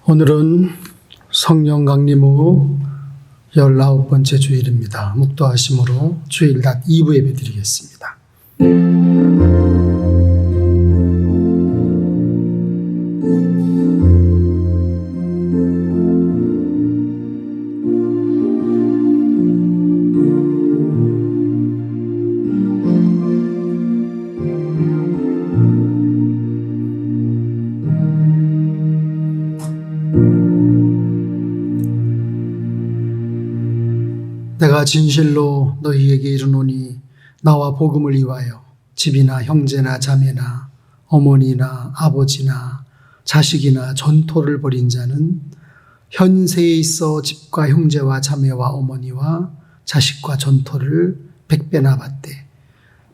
오늘은 성령 강림 후 19번째 주일입니다. 묵도하심으로 주일 낮 2부 예배 드리겠습니다. 내가 진실로 너희에게 이르노니 나와 복음을 위하여 집이나 형제나 자매나 어머니나 아버지나 자식이나 전토를 벌인 자는 현세에 있어 집과 형제와 자매와 어머니와 자식과 전토를 100배나 받되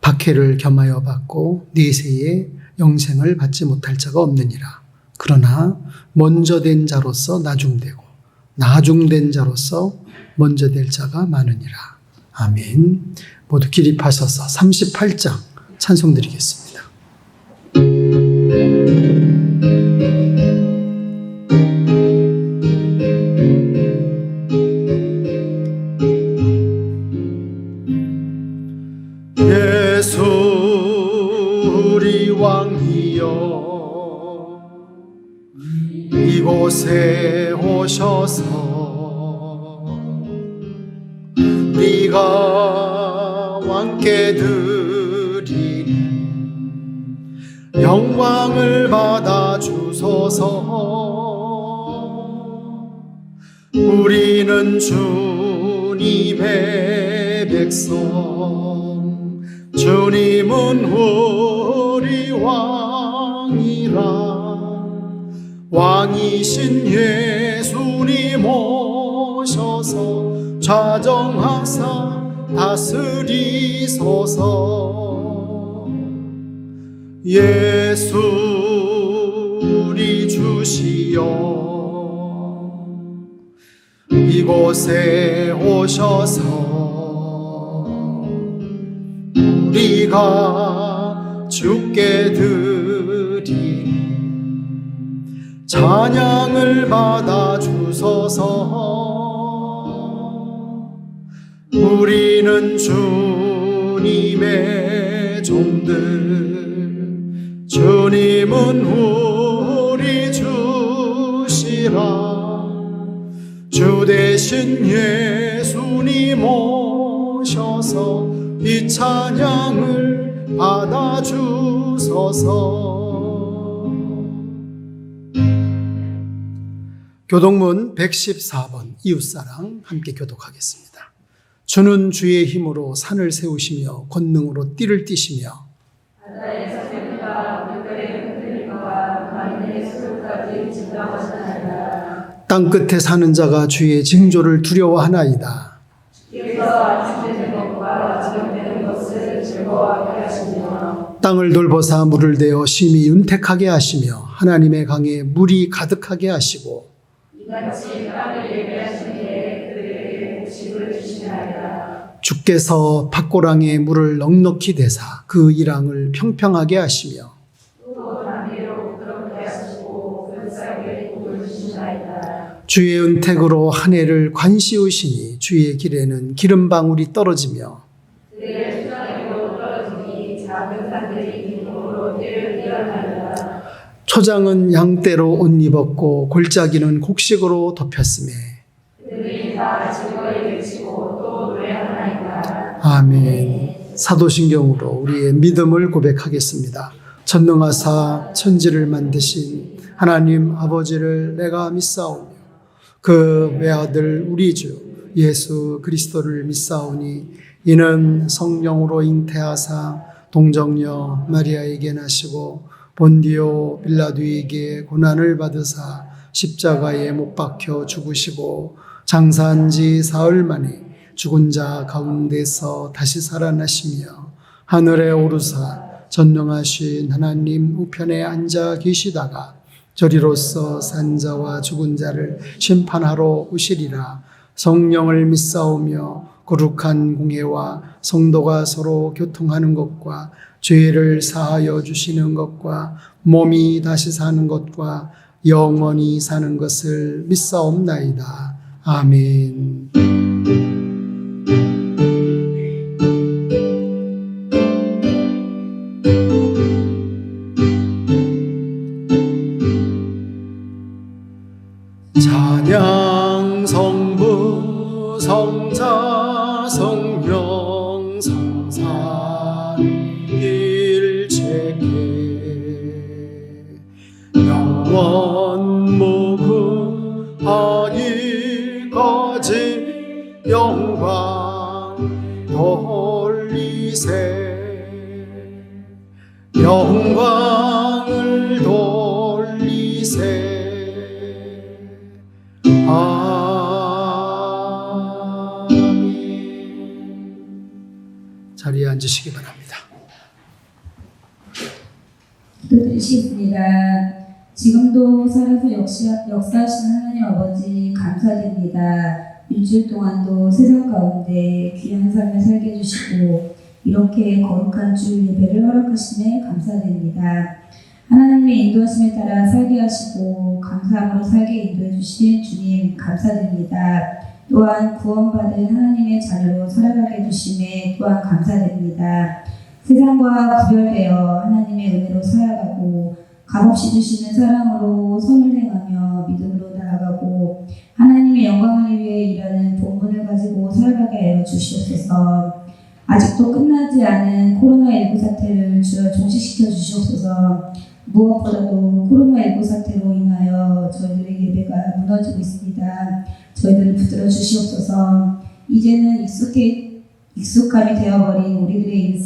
박해를 겸하여 받고 내세에 영생을 받지 못할 자가 없느니라. 그러나 먼저 된 자로서 나중되고 나중된 자로서 먼저 될 자가 많으니라. 아멘. 모두 기립하셔서 38장 찬송 드리겠습니다. 예수 우리 왕이여 이곳에 오셔서 우리가 왕께 드리는 영광을 받아 주소서. 우리는 주님의 백성, 주님은 우리 왕이라. 왕이신 예수님 오셔서 좌정하사 다스리소서. 예수 우리 주시여 이곳에 오셔서 우리가 주께 드린 찬양을 받아 주소서. 우리는 주님의 종들, 주님은 우리 주시라. 주 대신 예수님 오셔서 이 찬양을 받아 주소서. 교독문 114번 이웃사랑 함께 교독하겠습니다. 주는 주의 힘으로 산을 세우시며 권능으로 띠를 띠시며 바다에서 새우가 물결에 흔들림과 만인의 수로까지 진정하시나이다. 땅끝에 사는 자가 주의 징조를 두려워하나이다. 주께서 안식되는 것과 지정되는 것을 즐거워하게 하시며 땅을 돌보사 물을 대어 심히 윤택하게 하시며 하나님의 강에 물이 가득하게 하시고 이같이 땅을 예배하시기에 그들에게 곡식을 주시나이다. 주께서 밭고랑에 물을 넉넉히 대사 그 일항을 평평하게 하시며 또 단비로 부드럽게 하시고 잎사귀에 복을 주시나이다. 주의 은택으로 한 해를 관시우시니 주의 길에는 기름방울이 떨어지며 그들의 수정으로 떨어지니 작은 산들이 기쁨으로 띠를 띠어나이다. 초장은 양떼로 옷 입었고 골짜기는 곡식으로 덮였으며 그들이 다 즐거이 외치고 또 노래하나이다. 아멘. 사도신경으로 우리의 믿음을 고백하겠습니다. 전능하사 천지를 만드신 하나님 아버지를 내가 믿사오며 그 외아들 우리 주 예수 그리스도를 믿사오니 이는 성령으로 잉태하사 동정녀 마리아에게 나시고 본디오 빌라도에게 고난을 받으사 십자가에 못 박혀 죽으시고 장사한 지 사흘 만에 죽은 자 가운데서 다시 살아나시며 하늘에 오르사 전능하신 하나님 우편에 앉아 계시다가 저리로서 산 자와 죽은 자를 심판하러 오시리라. 성령을 믿사오며 거룩한 공회와 성도가 서로 교통하는 것과 죄를 사하여 주시는 것과 몸이 다시 사는 것과 영원히 사는 것을 믿사옵나이다. 아멘. 찬양 성부 성자 성령 성삼 일체계 영원 무궁하기까지 영광 돌리세 영광을 돌리세 아멘. 자리에 앉으시기 바랍니다. 기도드리시겠습니다. 지금도 살아서 역사하시는 하나님 아버지 감사드립니다. 일주일 동안도 세상 가운데 귀한 삶을 살게 해주시고 이렇게 거룩한 주일 예배를 허락하심에 감사드립니다. 하나님의 인도하심에 따라 살게 하시고 감사함으로 살게 인도해 주신 주님 감사드립니다. 또한 구원받은 하나님의 자녀로 살아가게 해주심에 또한 감사드립니다. 세상과 구별되어 하나님의 은혜로 살아가고 값없이 주시는 사랑으로 선을 행하며 믿음으로 나아가고 하나님의 영광을 위해 일하는 본분을 가지고 살아가게 하여 주시옵소서. 아직도 끝나지 않은 코로나19 사태를 주여 종식시켜 주시옵소서. 무엇보다도 코로나19 사태로 인하여 저희들의 예배가 무너지고 있습니다. 저희들을 붙들어 주시옵소서. 이제는 익숙함이 되어버린 우리들의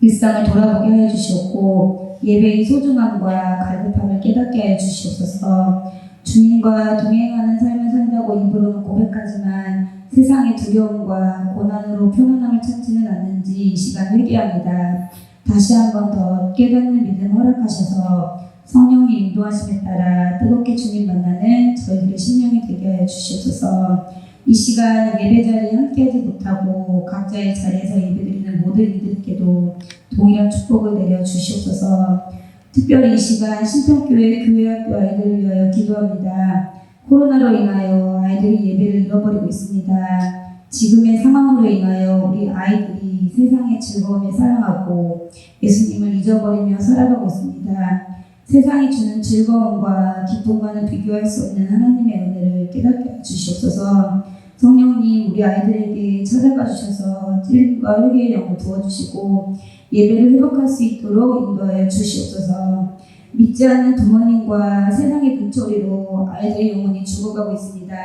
일상을 돌아보게 하여 주시옵고 예배의 소중함과 갈급함을 깨닫게 하여 주시옵소서. 주님과 동행하는 삶을 산다고 입으로는 고백하지만 세상의 두려움과 고난으로 평안함을 찾지는 않는지 이 시간 회개합니다. 다시 한 번 더 깨닫는 믿음 허락하셔서 성령의 인도하심에 따라 뜨겁게 주님 만나는 저희들의 심령이 되게 하여 주시옵소서. 이 시간 예배 자리에 함께하지 못하고 각자의 자리에서 예배드리는 모든 이들께도 동일한 축복을 내려 주시옵소서. 특별히 이 시간 신평교회 교회학교 아이들을 위하여 기도합니다. 코로나로 인하여 아이들이 예배를 잃어버리고 있습니다. 지금의 상황으로 인하여 우리 아이들이 세상의 즐거움에 사랑하고 예수님을 잊어버리며 살아가고 있습니다. 세상이 주는 즐거움과 기쁨과는 비교할 수 없는 하나님의 은혜를 깨닫게 주시옵소서. 성령님 우리 아이들에게 찾아가 주셔서 찔림과 회개의 영을 부어주시고 예배를 회복할 수 있도록 인도하여 주시옵소서. 믿지 않는 부모님과 세상의 눈초리로 아이들의 영혼이 죽어가고 있습니다.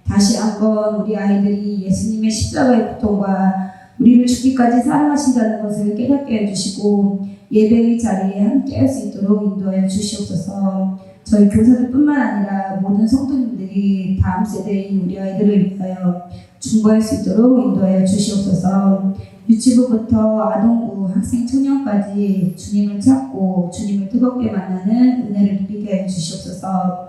다시 한번 우리 아이들이 예수님의 십자가의 고통과 우리를 죽기까지 사랑하신다는 것을 깨닫게 해주시고 예배의 자리에 함께할 수 있도록 인도하여 주시옵소서. 저희 교사들뿐만 아니라 모든 성도님들이 다음 세대인 우리 아이들을 위하여 중보할 수 있도록 인도하여 주시옵소서. 유치부부터 아동부, 학생, 청년까지 주님을 찾고 주님을 뜨겁게 만나는 은혜를 누리게 하여 주시옵소서.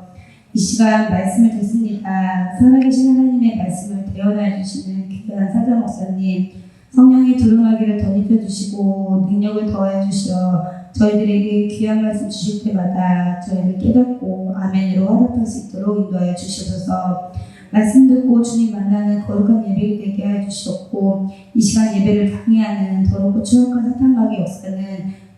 이 시간 말씀을 듣습니다. 살아계신 하나님의 말씀을 대언하여 주시는 귀한 사자 목사님, 성령의 두루마기를 덧입혀 주시고 능력을 더하여 주시어 저희들에게 귀한 말씀 주실 때마다 저희를 깨닫고 아멘으로 화답할 수 있도록 인도하여 주시옵소서. 말씀 듣고 주님 만나는 거룩한 예배가 되게 하여 주시옵고 이 시간 예배를 방해하는 더럽고 추악한 사탄마귀의 역사는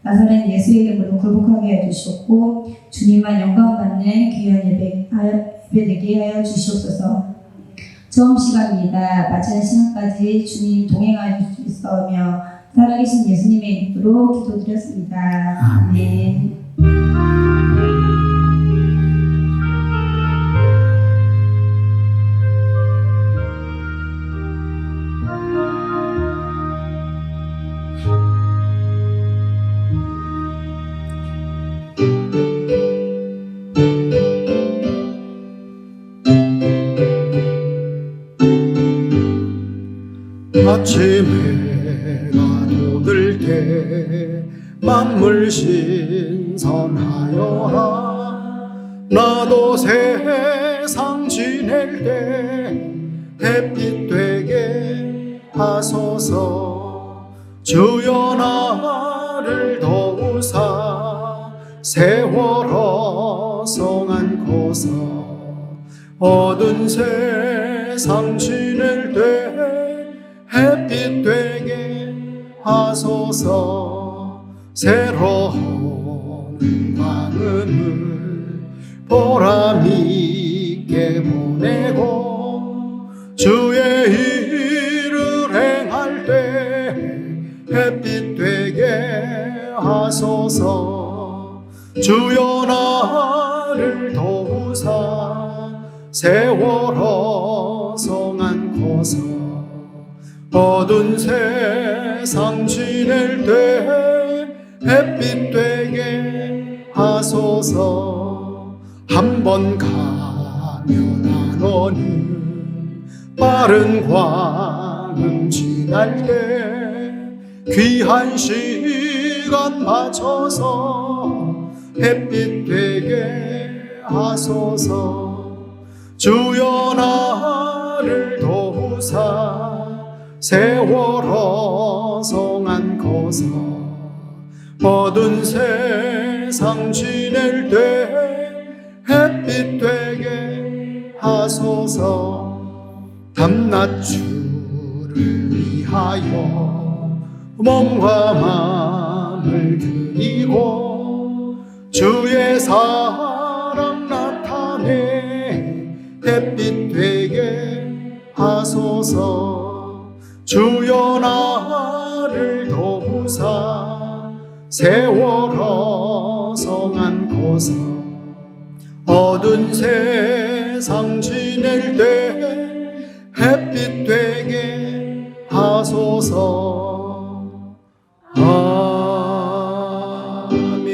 나사렛 예수의 이름으로 굴복하게 하여 주시옵고 주님만 영광을 받는 귀한 예배 되게 하여 주시옵소서. 처음 시간입니다. 마치는 시간까지 주님 동행하여 주시옵소서. 살아계신 예수님의 이름으로 기도드렸습니다. 아멘. 아침에 해가 돋을 때 만물 신선하여라. 나도 세상 지낼 때 햇빛 되게 하소서. 주여 나를 도우사 세월호 성안고서 어두운 세상 지낼 때 햇빛 되게 하소서. 새로운 방음을 보람 있게 보내고 주의 일을 행할 때 햇빛 되게 하소서. 주여 나를 도우사 세월호 성안고서 어두운 세상 지낼 때 햇빛 되게 하소서. 한 번 가면 안 오는 빠른 광음 지날 때 귀한 시간 맞춰서 햇빛 되게 하소서. 주여 나를 도우사 세월호 성안고서 어두운 세상 지낼 때 햇빛 되게 하소서. 밤낮 주를 위하여 몸과 마음을 드리고 주의 사랑 나타내 햇빛 되게 하소서. 주여 나를 도우사 세월호 성안고서 어두운 세상 지낼 때 햇빛 되게 하소서. 아멘.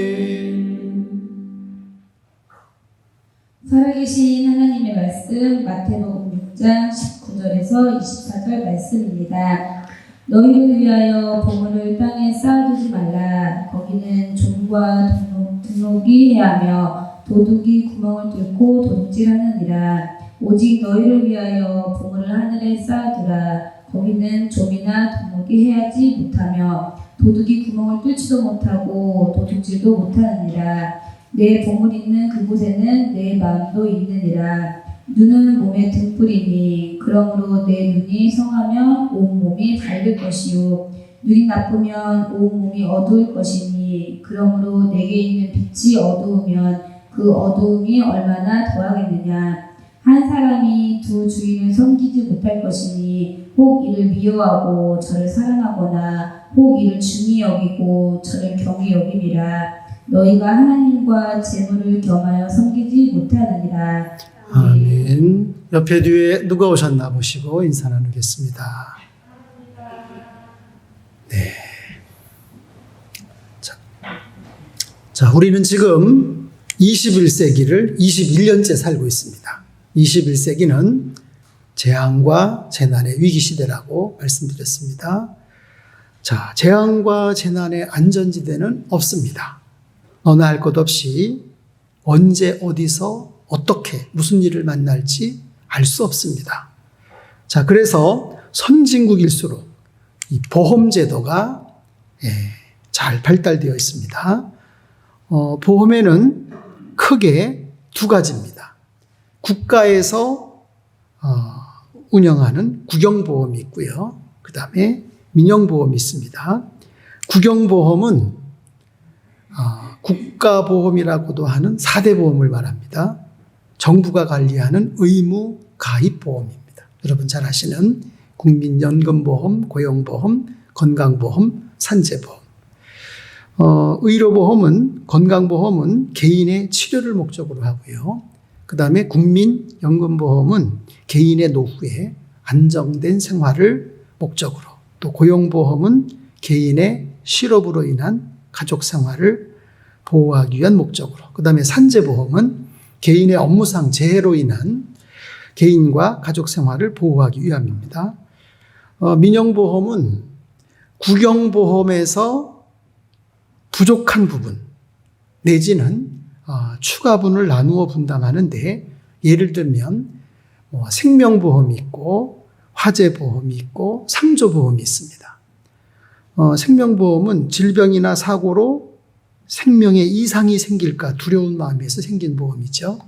살아계신 하나님의 말씀 마태복음 6장 19절에서 24절 말씀입니다. 너희를 위하여 보물을 땅에 쌓아두지 말라. 거기는 종과 등록이 해하며 도둑이 구멍을 뚫고 도둑질하느니라. 오직 너희를 위하여 보물을 하늘에 쌓아두라. 거기는 좀이나 등록이 해하지 못하며 도둑이 구멍을 뚫지도 못하고 도둑질도 못하느니라. 내 보물 있는 그곳에는 내 마음도 있느니라. 눈은 몸의 등불이니 그러므로 내 눈이 성하면 온 몸이 밝을 것이요 눈이 나쁘면 온 몸이 어두울 것이니 그러므로 내게 있는 빛이 어두우면 그 어두움이 얼마나 더하겠느냐. 한 사람이 두 주인을 섬기지 못할 것이니 혹 이를 미워하고 저를 사랑하거나 혹 이를 중히 여기고 저를 경히 여김이라. 너희가 하나님과 재물을 겸하여 섬기지 못하느니라. 아멘. 옆에 뒤에 누가 오셨나 보시고 인사 나누겠습니다. 네. 자, 우리는 지금 21세기를 21년째 살고 있습니다. 21세기는 재앙과 재난의 위기시대라고 말씀드렸습니다. 자, 재앙과 재난의 안전지대는 없습니다. 어느 할 것 없이 언제 어디서 어떻게 무슨 일을 만날지 알 수 없습니다. 자, 그래서 선진국일수록 이 보험제도가 잘 발달되어 있습니다. 보험에는 크게 두 가지입니다. 국가에서 운영하는 국영보험이 있고요. 그 다음에 민영보험이 있습니다. 국영보험은 국가보험이라고도 하는 4대 보험을 말합니다. 정부가 관리하는 의무 가입보험입니다. 여러분 잘 아시는 국민연금보험, 고용보험, 건강보험, 산재보험. 의료보험은, 건강보험은 개인의 치료를 목적으로 하고요. 그 다음에 국민연금보험은 개인의 노후에 안정된 생활을 목적으로, 또 고용보험은 개인의 실업으로 인한 가족 생활을 보호하기 위한 목적으로, 그 다음에 산재보험은 개인의 업무상 재해로 인한 개인과 가족 생활을 보호하기 위함입니다. 민영보험은 국영보험에서 부족한 부분 내지는 추가분을 나누어 분담하는데, 예를 들면 생명보험이 있고 화재보험이 있고 상조보험이 있습니다. 생명보험은 질병이나 사고로 생명에 이상이 생길까 두려운 마음에서 생긴 보험이죠.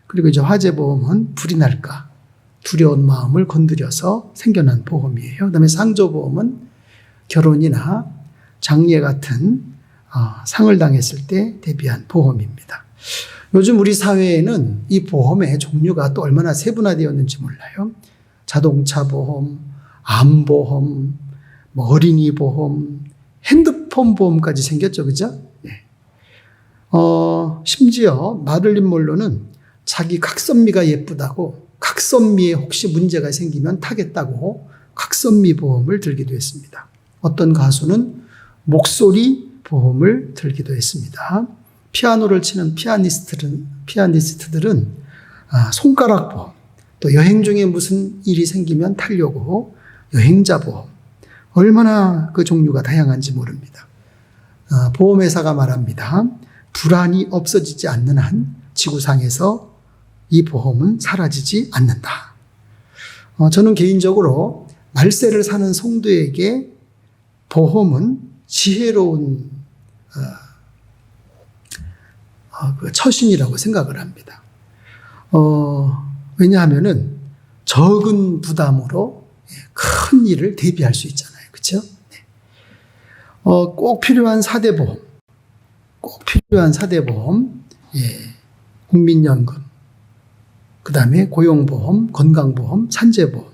그리고 이제 화재보험은 불이 날까 두려운 마음을 건드려서 생겨난 보험이에요. 그다음에 상조보험은 결혼이나 장례 같은 상을 당했을 때 대비한 보험입니다. 요즘 우리 사회에는 이 보험의 종류가 또 얼마나 세분화되었는지 몰라요. 자동차 보험, 암보험, 어린이 보험, 핸드폰 보험까지 생겼죠. 그죠? 네. 심지어 마들린 monroe는 자기 각선미가 예쁘다고 각선미에 혹시 문제가 생기면 타겠다고 각선미 보험을 들기도 했습니다. 어떤 가수는 목소리 보험을 들기도 했습니다. 피아노를 치는 피아니스트들은 손가락 보험, 또 여행 중에 무슨 일이 생기면 타려고 여행자 보험, 얼마나 그 종류가 다양한지 모릅니다. 보험회사가 말합니다. 불안이 없어지지 않는 한 지구상에서 이 보험은 사라지지 않는다. 저는 개인적으로 말세를 사는 성도에게 보험은 지혜로운 그 처신이라고 생각을 합니다. 왜냐하면은 적은 부담으로 큰 일을 대비할 수 있잖아요. 그렇죠? 네. 꼭 필요한 사대보험, 국민연금, 그 다음에 고용보험, 건강보험, 산재보험,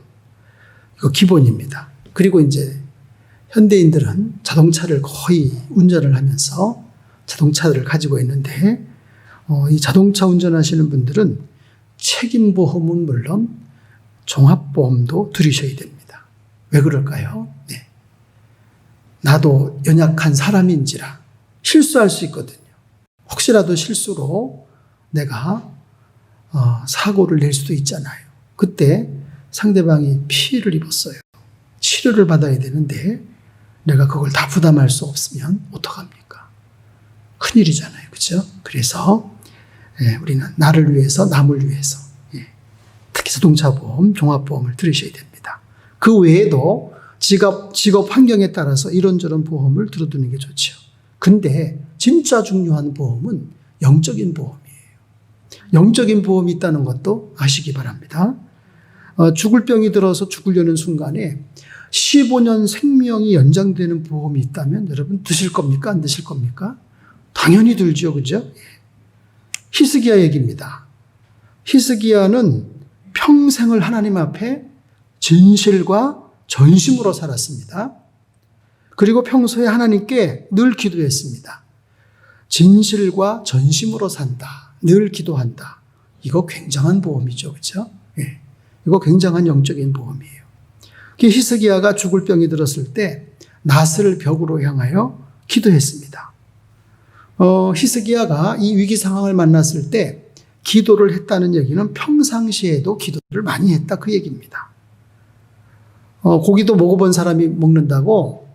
이거 기본입니다. 그리고 이제 현대인들은 자동차를 거의 운전을 하면서 자동차를 가지고 있는데, 이 자동차 운전하시는 분들은 책임보험은 물론 종합보험도 들으셔야 됩니다. 왜 그럴까요? 네. 나도 연약한 사람인지라 실수할 수 있거든요. 혹시라도 실수로 내가 사고를 낼 수도 있잖아요. 그때 상대방이 피해를 입었어요. 치료를 받아야 되는데 내가 그걸 다 부담할 수 없으면 어떡합니까? 큰일이잖아요. 그렇죠? 그래서 우리는 나를 위해서, 남을 위해서, 특히 자동차 보험, 종합보험을 들으셔야 됩니다. 그 외에도 직업 환경에 따라서 이런저런 보험을 들어두는 게 좋죠. 근데 진짜 중요한 보험은 영적인 보험이에요. 영적인 보험이 있다는 것도 아시기 바랍니다. 죽을 병이 들어서 죽으려는 순간에 15년 생명이 연장되는 보험이 있다면 여러분 드실 겁니까? 안 드실 겁니까? 당연히 들죠. 그죠? 히스기야 얘기입니다. 히스기야는 평생을 하나님 앞에 진실과 전심으로 살았습니다. 그리고 평소에 하나님께 늘 기도했습니다. 진실과 전심으로 산다. 늘 기도한다. 이거 굉장한 보험이죠. 그렇죠? 이거 굉장한 영적인 보험이에요. 히스기야가 죽을 병이 들었을 때 낫을 벽으로 향하여 기도했습니다. 히스기야가 이 위기 상황을 만났을 때 기도를 했다는 얘기는 평상시에도 기도를 많이 했다 그 얘기입니다. 고기도 먹어본 사람이 먹는다고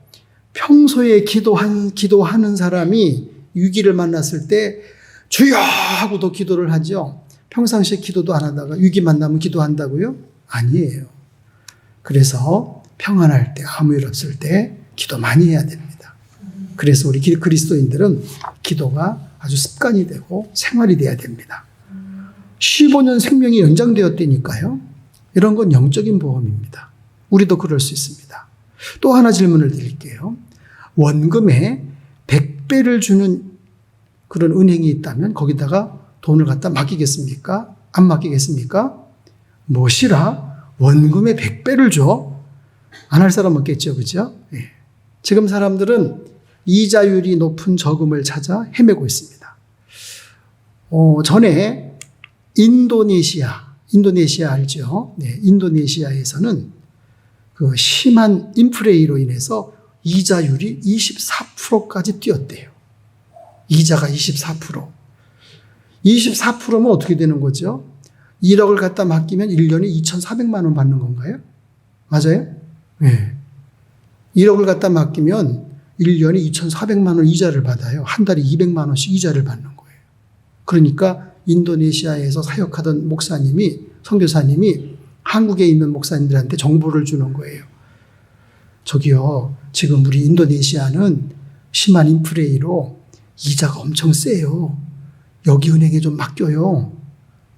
평소에 기도하는 사람이 위기를 만났을 때 주여 하고도 기도를 하죠. 평상시에 기도도 안 하다가 위기 만나면 기도한다고요? 아니에요. 그래서 평안할 때, 아무 일 없을 때 기도 많이 해야 됩니다. 그래서 우리 그리스도인들은 기도가 아주 습관이 되고 생활이 돼야 됩니다. 15년 생명이 연장되었다니까요. 이런 건 영적인 보험입니다. 우리도 그럴 수 있습니다. 또 하나 질문을 드릴게요. 원금에 100배를 주는 그런 은행이 있다면 거기다가 돈을 갖다 맡기겠습니까? 안 맡기겠습니까? 무엇이라 원금에 100배를 줘? 안 할 사람 없겠죠. 그죠? 예. 지금 사람들은 이자율이 높은 저금을 찾아 헤매고 있습니다. 전에 인도네시아 알죠? 네, 인도네시아에서는 그 심한 인플레이로 인해서 이자율이 24%까지 뛰었대요. 이자가 24%. 24%면 어떻게 되는 거죠? 1억을 갖다 맡기면 1년에 2,400만 원 받는 건가요? 맞아요? 네. 1억을 갖다 맡기면 1년에 2,400만 원 이자를 받아요. 한 달에 200만 원씩 이자를 받는 거예요. 그러니까 인도네시아에서 사역하던 선교사님이 한국에 있는 목사님들한테 정보를 주는 거예요. 저기요, 지금 우리 인도네시아는 심한 인플레이로 이자가 엄청 세요. 여기 은행에 좀 맡겨요.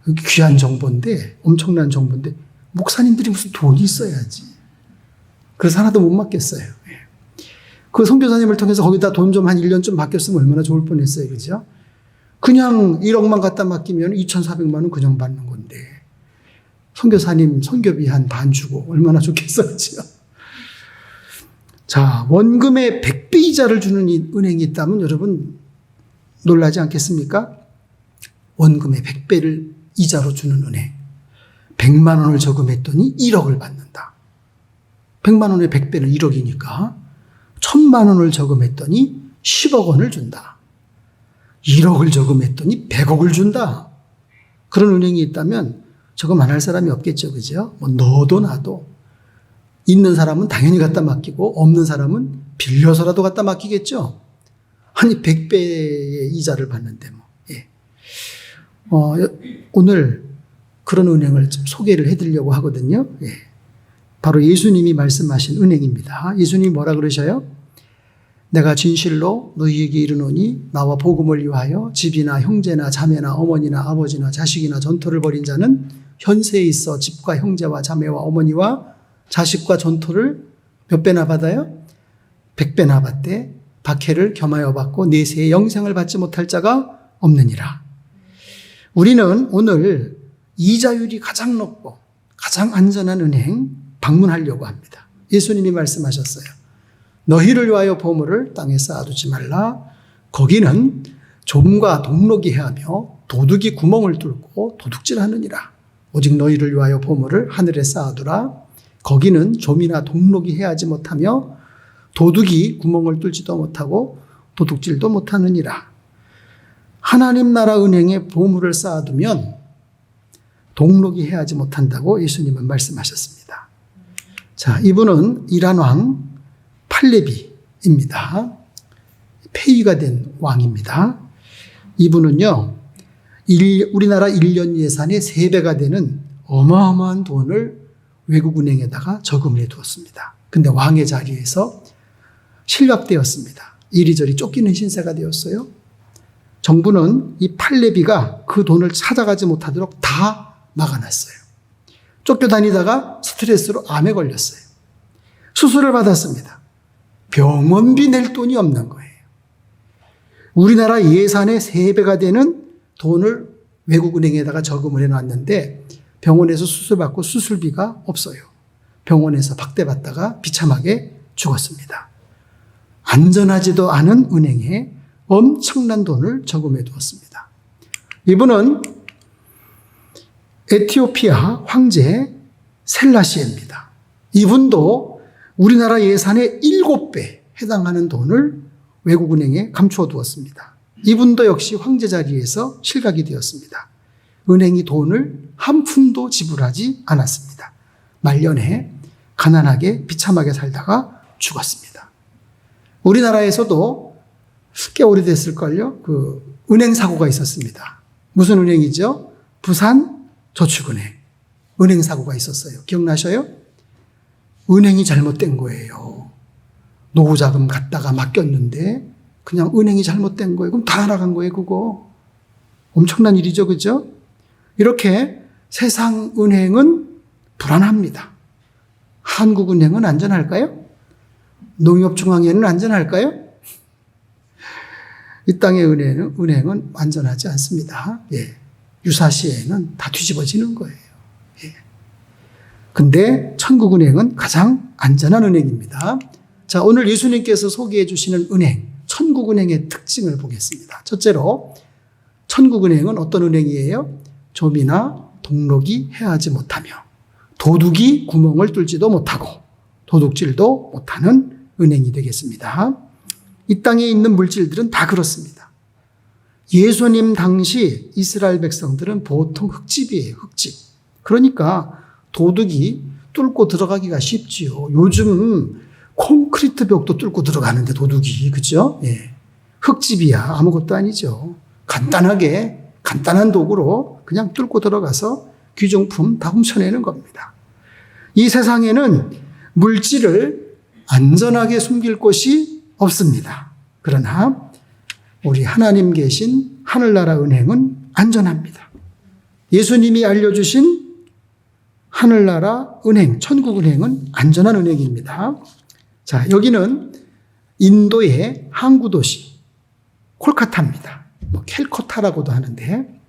여기 귀한 정보인데, 엄청난 정보인데, 목사님들이 무슨 돈이 있어야지. 그래서 하나도 못 맡겼어요. 그 선교사님을 통해서 거기다 돈 좀 한 1년 좀 맡겼으면 얼마나 좋을 뻔했어요. 그죠? 그냥 1억만 갖다 맡기면 2,400만 원 그냥 받는 건데, 선교사님 선교비 한 반 주고 얼마나 좋겠어요. 그죠? 자, 원금의 100배 이자를 주는 은행이 있다면 여러분 놀라지 않겠습니까? 원금의 100배를 이자로 주는 은행. 100만 원을 저금했더니 1억을 받는다. 100만 원의 100배는 1억이니까 1000만 원을 저금했더니 10억 원을 준다. 1억을 저금했더니 100억을 준다. 그런 은행이 있다면 저금 안 할 사람이 없겠죠. 그죠? 뭐 너도 나도. 있는 사람은 당연히 갖다 맡기고 없는 사람은 빌려서라도 갖다 맡기겠죠. 아니 100배의 이자를 받는데 뭐. 예. 오늘 그런 은행을 좀 소개를 해드리려고 하거든요. 예. 바로 예수님이 말씀하신 은행입니다. 예수님이 뭐라 그러셔요? 내가 진실로 너희에게 이르노니 나와 복음을 위하여 집이나 형제나 자매나 어머니나 아버지나 자식이나 전토를 벌인 자는 현세에 있어 집과 형제와 자매와 어머니와 자식과 전토를 몇 배나 받아요? 100배나 받되 박해를 겸하여 받고 내세에 영생을 받지 못할 자가 없느니라. 우리는 오늘 이자율이 가장 높고 가장 안전한 은행 방문하려고 합니다. 예수님이 말씀하셨어요. 너희를 위하여 보물을 땅에 쌓아두지 말라. 거기는 좀과 동록이 해하며 도둑이 구멍을 뚫고 도둑질하느니라. 오직 너희를 위하여 보물을 하늘에 쌓아두라. 거기는 좀이나 동록이 해하지 못하며 도둑이 구멍을 뚫지도 못하고 도둑질도 못하느니라. 하나님 나라 은행에 보물을 쌓아두면 동록이 해하지 못한다고 예수님은 말씀하셨습니다. 자, 이분은 이란 왕 팔레비입니다. 폐위가 된 왕입니다. 이분은요, 우리나라 1년 예산의 3배가 되는 어마어마한 돈을 외국은행에다가 저금을 해두었습니다. 근데 왕의 자리에서 실각되었습니다. 이리저리 쫓기는 신세가 되었어요. 정부는 이 팔레비가 그 돈을 찾아가지 못하도록 다 막아놨어요. 쫓겨다니다가 스트레스로 암에 걸렸어요. 수술을 받았습니다. 병원비 낼 돈이 없는 거예요. 우리나라 예산의 3배가 되는 돈을 외국은행에다가 저금을 해놨는데 병원에서 수술받고 수술비가 없어요. 병원에서 박대받다가 비참하게 죽었습니다. 안전하지도 않은 은행에 엄청난 돈을 저금해 두었습니다. 이분은 에티오피아 황제 셀라시에입니다. 이분도 우리나라 예산의 7배 해당하는 돈을 외국은행에 감추어 두었습니다. 이분도 역시 황제 자리에서 실각이 되었습니다. 은행이 돈을 한 푼도 지불하지 않았습니다. 말년에 가난하게 비참하게 살다가 죽었습니다. 우리나라에서도 꽤 오래됐을걸요. 그 은행 사고가 있었습니다. 무슨 은행이죠? 부산저축은행. 은행 사고가 있었어요. 기억나셔요? 은행이 잘못된 거예요. 노후자금 갖다가 맡겼는데 그냥 은행이 잘못된 거예요. 그럼 다 나간 거예요, 그거. 엄청난 일이죠, 그죠? 이렇게 세상 은행은 불안합니다. 한국은행은 안전할까요? 농협중앙회는 안전할까요? 이 땅의 은행은 안전하지 않습니다. 예. 유사시에는 다 뒤집어지는 거예요. 예. 근데 천국은행은 가장 안전한 은행입니다. 자, 오늘 예수님께서 소개해 주시는 은행, 천국은행의 특징을 보겠습니다. 첫째로, 천국은행은 어떤 은행이에요? 좀이나 동록이 해하지 못하며 도둑이 구멍을 뚫지도 못하고 도둑질도 못하는 은행이 되겠습니다. 이 땅에 있는 물질들은 다 그렇습니다. 예수님 당시 이스라엘 백성들은 보통 흙집이에요, 흙집. 그러니까 도둑이 뚫고 들어가기가 쉽지요. 요즘 콘크리트 벽도 뚫고 들어가는데 도둑이, 그죠? 예. 흙집이야. 아무것도 아니죠. 간단한 도구로 그냥 뚫고 들어가서 귀중품 다 훔쳐내는 겁니다. 이 세상에는 물질을 안전하게 숨길 곳이 없습니다. 그러나 우리 하나님 계신 하늘나라 은행은 안전합니다. 예수님이 알려주신 하늘나라 은행, 천국 은행은 안전한 은행입니다. 자, 여기는 인도의 항구 도시 콜카타입니다. 캘커타라고도 하는데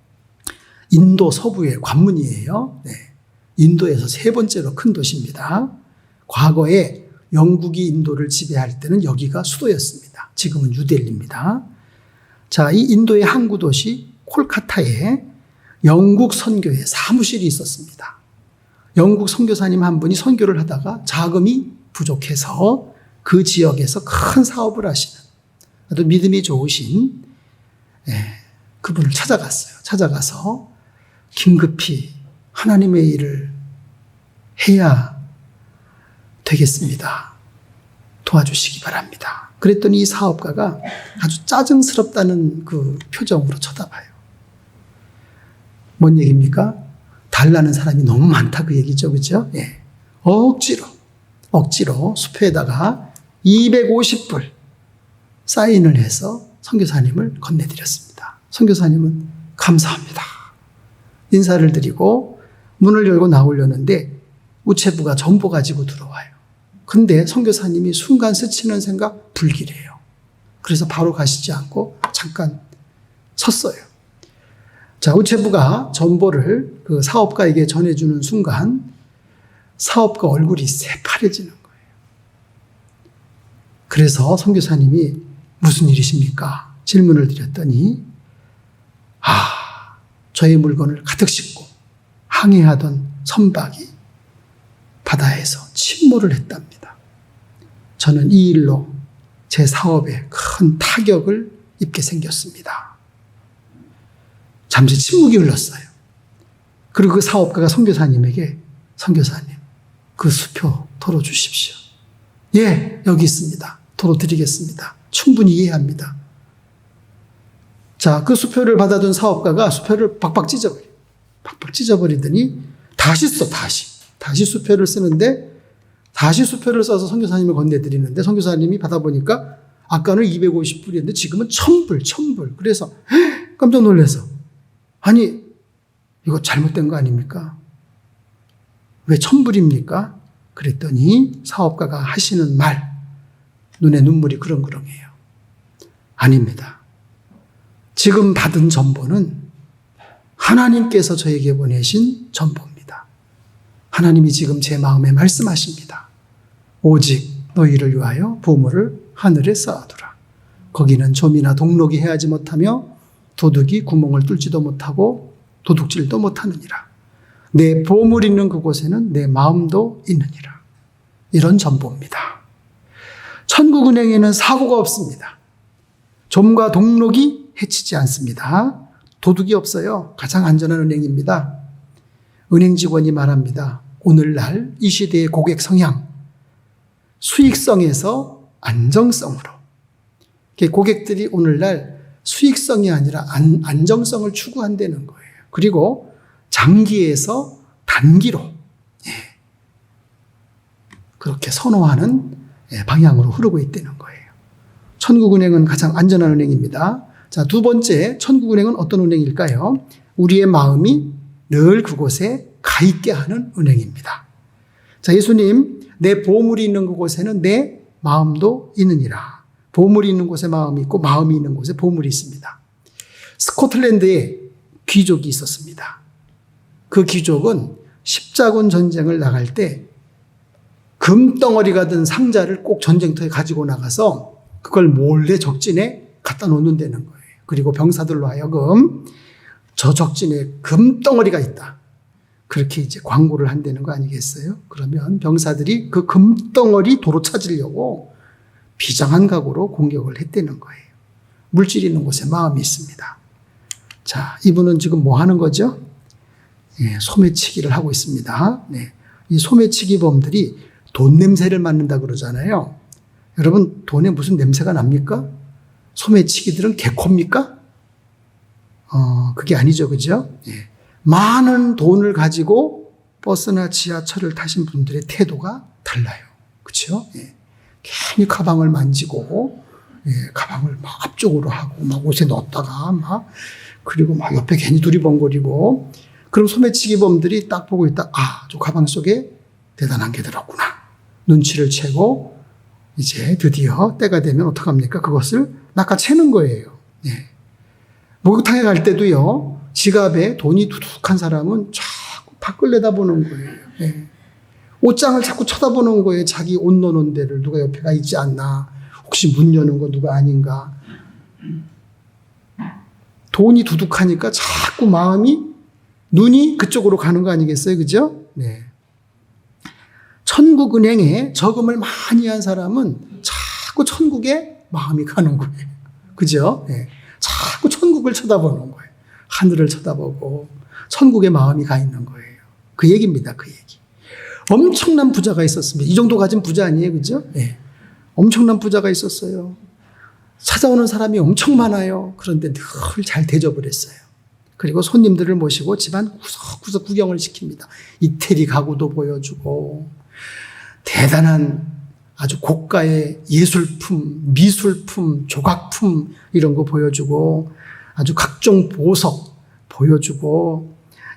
인도 서부의 관문이에요. 네. 인도에서 세 번째로 큰 도시입니다. 과거에 영국이 인도를 지배할 때는 여기가 수도였습니다. 지금은 뉴델리입니다. 자, 이 인도의 항구 도시 콜카타에 영국 선교회 사무실이 있었습니다. 영국 선교사님 한 분이 선교를 하다가 자금이 부족해서 그 지역에서 큰 사업을 하시는 아주 믿음이 좋으신 그분을 찾아갔어요. 찾아가서 긴급히 하나님의 일을 해야 되겠습니다. 도와주시기 바랍니다. 그랬더니 이 사업가가 아주 짜증스럽다는 그 표정으로 쳐다봐요. 뭔 얘기입니까? 달라는 사람이 너무 많다 그 얘기죠. 그죠? 예. 억지로 수표에다가 250불 사인을 해서 선교사님을 건네드렸습니다. 선교사님은 감사합니다. 인사를 드리고 문을 열고 나오려는데 우체부가 정보 가지고 들어와요. 근데 선교사님이 순간 스치는 생각 불길해요. 그래서 바로 가시지 않고 잠깐 섰어요. 자, 우체부가 정보를 그 사업가에게 전해주는 순간 사업가 얼굴이 새파래지는 거예요. 그래서 선교사님이 무슨 일이십니까? 질문을 드렸더니 저의 물건을 가득 싣고 항해하던 선박이 바다에서 침몰을 했답니다. 저는 이 일로 제 사업에 큰 타격을 입게 생겼습니다. 잠시 침묵이 흘렀어요. 그리고 그 사업가가 선교사님에게 선교사님, 그 수표 도로 주십시오. 예, 여기 있습니다. 도로 드리겠습니다. 충분히 이해합니다. 자, 그 수표를 받아둔 사업가가 수표를 박박 찢어버려요. 박박 찢어버리더니 다시 수표를 쓰는데 다시 수표를 써서 선교사님을 건네드리는데 선교사님이 받아보니까 아까는 250불이었는데 지금은 1000불. 그래서 깜짝 놀라서 아니 이거 잘못된 거 아닙니까? 왜 1000불입니까? 그랬더니 사업가가 하시는 말 눈에 눈물이 그렁그렁해요. 아닙니다. 지금 받은 전보는 하나님께서 저에게 보내신 전보입니다. 하나님이 지금 제 마음에 말씀하십니다. 오직 너희를 위하여 보물을 하늘에 쌓아두라. 거기는 좀이나 동록이 해하지 못하며 도둑이 구멍을 뚫지도 못하고 도둑질도 못하느니라. 내 보물 있는 그곳에는 내 마음도 있느니라. 이런 전보입니다. 천국은행에는 사고가 없습니다. 좀과 동록이 해치지 않습니다. 도둑이 없어요. 가장 안전한 은행입니다. 은행 직원이 말합니다. 오늘날 이 시대의 고객 성향, 수익성에서 안정성으로. 고객들이 오늘날 수익성이 아니라 안정성을 추구한다는 거예요. 그리고 장기에서 단기로 그렇게 선호하는 방향으로 흐르고 있다는 거예요. 천국은행은 가장 안전한 은행입니다. 자, 두 번째, 천국은행은 어떤 은행일까요? 우리의 마음이 늘 그곳에 가 있게 하는 은행입니다. 자, 예수님, 내 보물이 있는 그곳에는 내 마음도 있느니라. 보물이 있는 곳에 마음이 있고 마음이 있는 곳에 보물이 있습니다. 스코틀랜드에 귀족이 있었습니다. 그 귀족은 십자군 전쟁을 나갈 때 금덩어리가 든 상자를 꼭 전쟁터에 가지고 나가서 그걸 몰래 적진에 갖다 놓는다는 거예요. 그리고 병사들로 하여금 저 적진에 금덩어리가 있다. 그렇게 이제 광고를 한다는 거 아니겠어요? 그러면 병사들이 그 금덩어리 도로 찾으려고 비장한 각오로 공격을 했다는 거예요. 물질 있는 곳에 마음이 있습니다. 자, 이분은 지금 뭐 하는 거죠? 소매치기를 하고 있습니다. 이 소매치기범들이 돈 냄새를 맡는다 그러잖아요. 여러분, 돈에 무슨 냄새가 납니까? 소매치기들은 개코입니까? 그게 아니죠. 그죠? 많은 돈을 가지고 버스나 지하철을 타신 분들의 태도가 달라요. 그렇죠? 괜히 가방을 만지고 가방을 막 앞쪽으로 하고 막 옷에 넣었다가 막 그리고 막 옆에 괜히 두리번거리고 그럼 소매치기범들이 딱 보고 있다. 아, 저 가방 속에 대단한 게 들었구나. 눈치를 채고 이제 드디어 때가 되면 어떡합니까? 그것을 낚아채는 거예요. 목욕탕에 갈 때도요. 지갑에 돈이 두둑한 사람은 자꾸 밖을 내다보는 거예요. 옷장을 자꾸 쳐다보는 거예요. 자기 옷 넣는 데를 누가 옆에가 있지 않나. 혹시 문 여는 거 누가 아닌가. 돈이 두둑하니까 자꾸 눈이 그쪽으로 가는 거 아니겠어요? 그죠? 천국은행에 저금을 많이 한 사람은 자꾸 천국에 마음이 가는 거예요. 그죠? 자꾸 천국을 쳐다보는 거예요. 하늘을 쳐다보고 천국에 마음이 가 있는 거예요. 그 얘기입니다. 그 얘기. 엄청난 부자가 있었습니다. 이 정도 가진 부자 아니에요? 그죠? 엄청난 부자가 있었어요. 찾아오는 사람이 엄청 많아요. 그런데 늘 잘 대접을 했어요. 그리고 손님들을 모시고 집안 구석구석 구경을 시킵니다. 이태리 가구도 보여주고 대단한 아주 고가의 예술품, 미술품, 조각품 이런 거 보여주고 아주 각종 보석 보여주고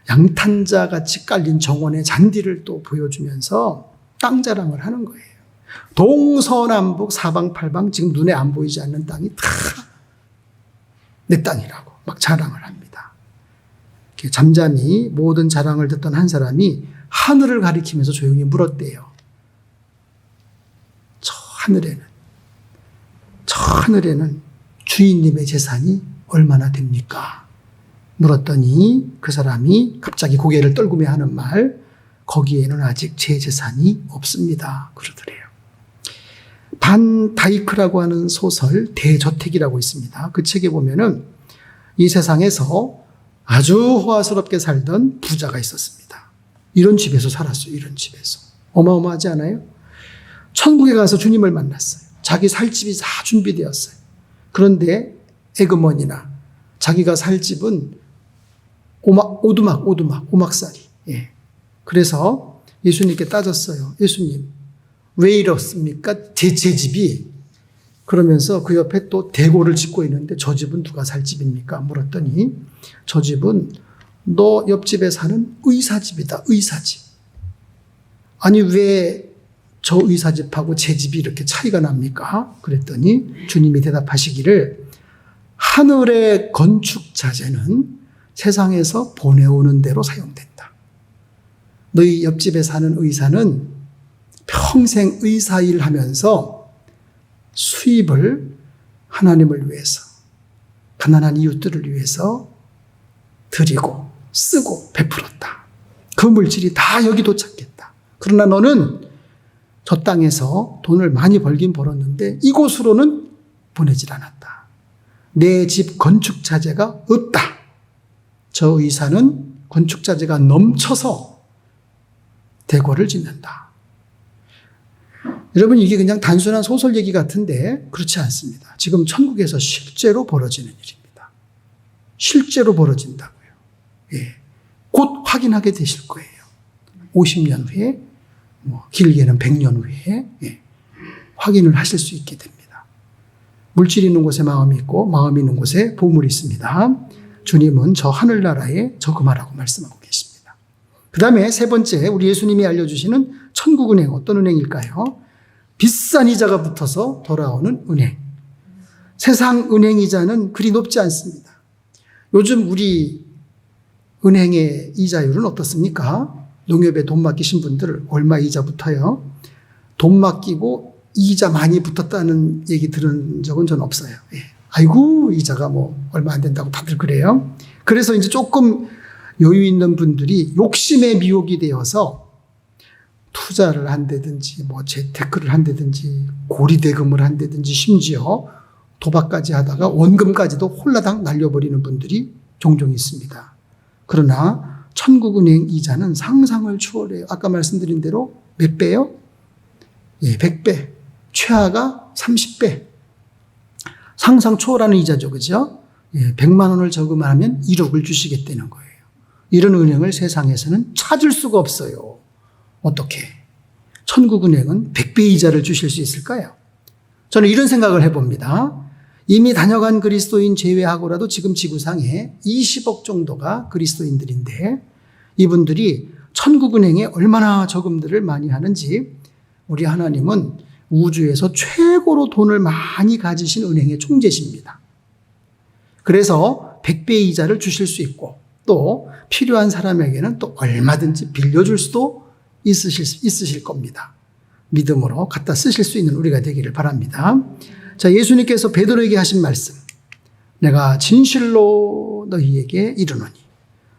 양탄자 같이 깔린 정원의 잔디를 또 보여주면서 땅 자랑을 하는 거예요. 동서남북 사방팔방 지금 눈에 안 보이지 않는 땅이 다 내 땅이라고 막 자랑을 합니다. 잠잠히 모든 자랑을 듣던 한 사람이 하늘을 가리키면서 조용히 물었대요. 저 하늘에는 주인님의 재산이 얼마나 됩니까? 물었더니 그 사람이 갑자기 고개를 떨구며 하는 말, 거기에는 아직 제 재산이 없습니다. 그러더래요. 반 다이크라고 하는 소설 대저택이라고 있습니다. 그 책에 보면은 이 세상에서 아주 호화스럽게 살던 부자가 있었습니다. 이런 집에서 살았어요. 이런 집에서. 어마어마하지 않아요? 천국에 가서 주님을 만났어요. 자기 살 집이 다 준비되었어요. 그런데 에그머니나 자기가 살 집은 오두막살이. 그래서 예수님께 따졌어요. 예수님, 왜 이렇습니까? 제 집이. 그러면서 그 옆에 또 대고를 짓고 있는데 저 집은 누가 살 집입니까? 물었더니 저 집은 너 옆집에 사는 의사집이다. 의사집. 아니 왜 저 의사집하고 제 집이 이렇게 차이가 납니까? 그랬더니 주님이 대답하시기를 하늘의 건축 자재는 세상에서 보내오는 대로 사용된다. 너희 옆집에 사는 의사는 평생 의사 일하면서 수입을 하나님을 위해서, 가난한 이웃들을 위해서 드리고 쓰고 베풀었다. 그 물질이 다 여기 도착했다. 그러나 너는 저 땅에서 돈을 많이 벌긴 벌었는데 이곳으로는 보내질 않았다. 내 집 건축 자재가 없다. 저 의사는 건축 자재가 넘쳐서 대고를 짓는다. 여러분, 이게 그냥 단순한 소설 얘기 같은데 그렇지 않습니다. 지금 천국에서 실제로 벌어지는 일입니다. 실제로 벌어진다고요. 곧 확인하게 되실 거예요. 50년 후에, 길게는 100년 후에 확인을 하실 수 있게 됩니다. 물질이 있는 곳에 마음이 있고 마음이 있는 곳에 보물이 있습니다. 주님은 저 하늘나라에 저금하라고 말씀하고 계십니다. 그 다음에 세 번째, 우리 예수님이 알려주시는 천국은행, 어떤 은행일까요? 비싼 이자가 붙어서 돌아오는 은행. 세상 은행 이자는 그리 높지 않습니다. 요즘 우리 은행의 이자율은 어떻습니까? 농협에 돈 맡기신 분들 얼마 이자 붙어요? 돈 맡기고 이자 많이 붙었다는 얘기 들은 적은 전 없어요. 아이고, 이자가 얼마 안 된다고 다들 그래요. 그래서 이제 조금 여유 있는 분들이 욕심의 미혹이 되어서 투자를 한다든지, 재테크를 한다든지, 고리대금을 한다든지, 심지어 도박까지 하다가 원금까지도 홀라당 날려버리는 분들이 종종 있습니다. 그러나 천국은행 이자는 상상을 초월해요. 아까 말씀드린 대로 몇 배요? 100배. 최하가 30배. 상상 초월하는 이자죠. 그죠? 100만 원을 저금하면 1억을 주시겠다는 거예요. 이런 은행을 세상에서는 찾을 수가 없어요. 어떻게? 천국은행은 100배 이자를 주실 수 있을까요? 저는 이런 생각을 해봅니다. 이미 다녀간 그리스도인 제외하고라도 지금 지구상에 20억 정도가 그리스도인들인데 이분들이 천국은행에 얼마나 저금들을 많이 하는지 우리 하나님은 우주에서 최고로 돈을 많이 가지신 은행의 총재십니다. 그래서 100배 이자를 주실 수 있고 또 필요한 사람에게는 또 얼마든지 빌려줄 수도 있으실 겁니다. 믿음으로 갖다 쓰실 수 있는 우리가 되기를 바랍니다. 자, 예수님께서 베드로에게 하신 말씀. 내가 진실로 너희에게 이르노니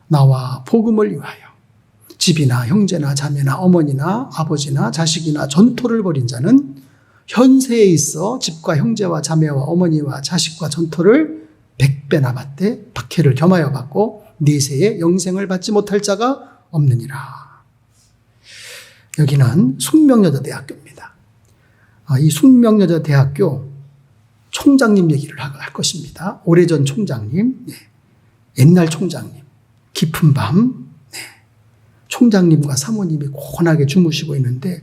나와 복음을 위하여 집이나 형제나 자매나 어머니나 아버지나 자식이나 전토를 벌인 자는 현세에 있어 집과 형제와 자매와 어머니와 자식과 전토를 100배나 받되 박해를 겸하여 받고 내세에 영생을 받지 못할 자가 없느니라. 여기는 숙명여자대학교입니다. 이 숙명여자대학교 총장님 얘기를 할 것입니다. 오래전 총장님, 옛날 총장님, 깊은 밤, 총장님과 사모님이 고온하게 주무시고 있는데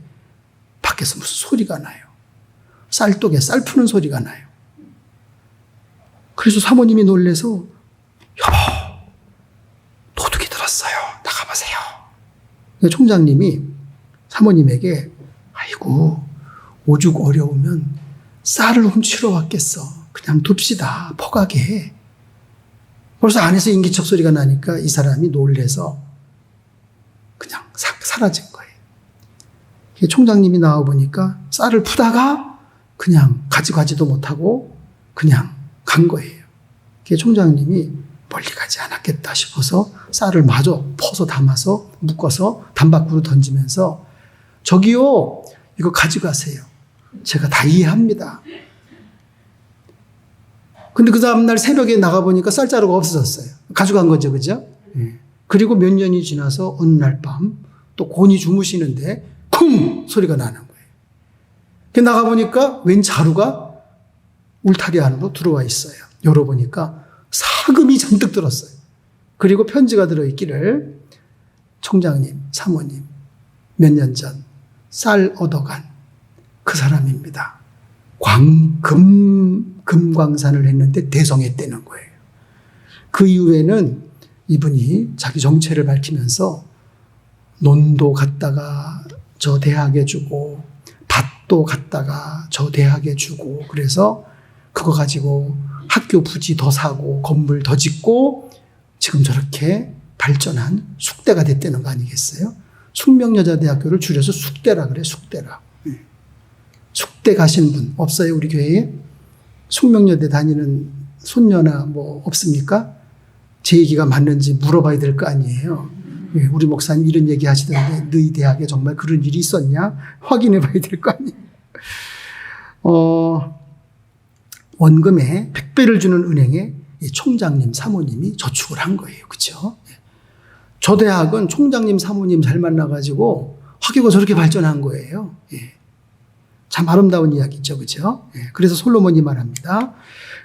밖에서 무슨 소리가 나요. 쌀독에 쌀 푸는 소리가 나요. 그래서 사모님이 놀래서 여보, 도둑이 들었어요. 나가보세요. 총장님이 사모님에게 아이고 오죽 어려우면 쌀을 훔치러 왔겠어. 그냥 둡시다. 포가게. 벌써 안에서 인기척 소리가 나니까 이 사람이 놀래서 그냥 사라진 거예요. 총장님이 나와보니까 쌀을 푸다가 그냥 가지도 못하고 그냥 간 거예요. 총장님이 멀리 가지 않았겠다 싶어서 쌀을 마저 퍼서 담아서 묶어서 담 밖으로 던지면서 저기요, 이거 가져가세요. 제가 다 이해합니다. 근데 그 다음날 새벽에 나가보니까 쌀자루가 없어졌어요. 가져간 거죠, 그죠? 그리고 몇 년이 지나서 어느 날 밤 또 곤히 주무시는데 쿵! 소리가 나는 거예요. 나가보니까 웬 자루가 울타리 안으로 들어와 있어요. 열어보니까 사금이 잔뜩 들었어요. 그리고 편지가 들어있기를 총장님, 사모님, 몇 년 전 쌀 얻어간 그 사람입니다. 금광산을 했는데 대성했다는 거예요. 그 이후에는 이분이 자기 정체를 밝히면서 논도 갔다가 저 대학에 주고 밭도 갔다가 저 대학에 주고 그래서 그거 가지고 학교 부지 더 사고 건물 더 짓고 지금 저렇게 발전한 숙대가 됐다는 거 아니겠어요? 숙명여자대학교를 줄여서 숙대라 그래, 숙대라. 숙대 가신 분 없어요, 우리 교회에? 숙명여대 다니는 손녀나 뭐 없습니까? 제 얘기가 맞는지 물어봐야 될 거 아니에요. 우리 목사님 이런 얘기 하시던데 너희 대학에 정말 그런 일이 있었냐? 확인해 봐야 될 거 아니에요. 원금에 100배를 주는 은행에 총장님, 사모님이 저축을 한 거예요. 그렇죠? 저 대학은 총장님, 사모님 잘 만나가지고 학교가 저렇게 발전한 거예요. 참 아름다운 이야기죠. 그렇죠? 그래서 솔로몬이 말합니다.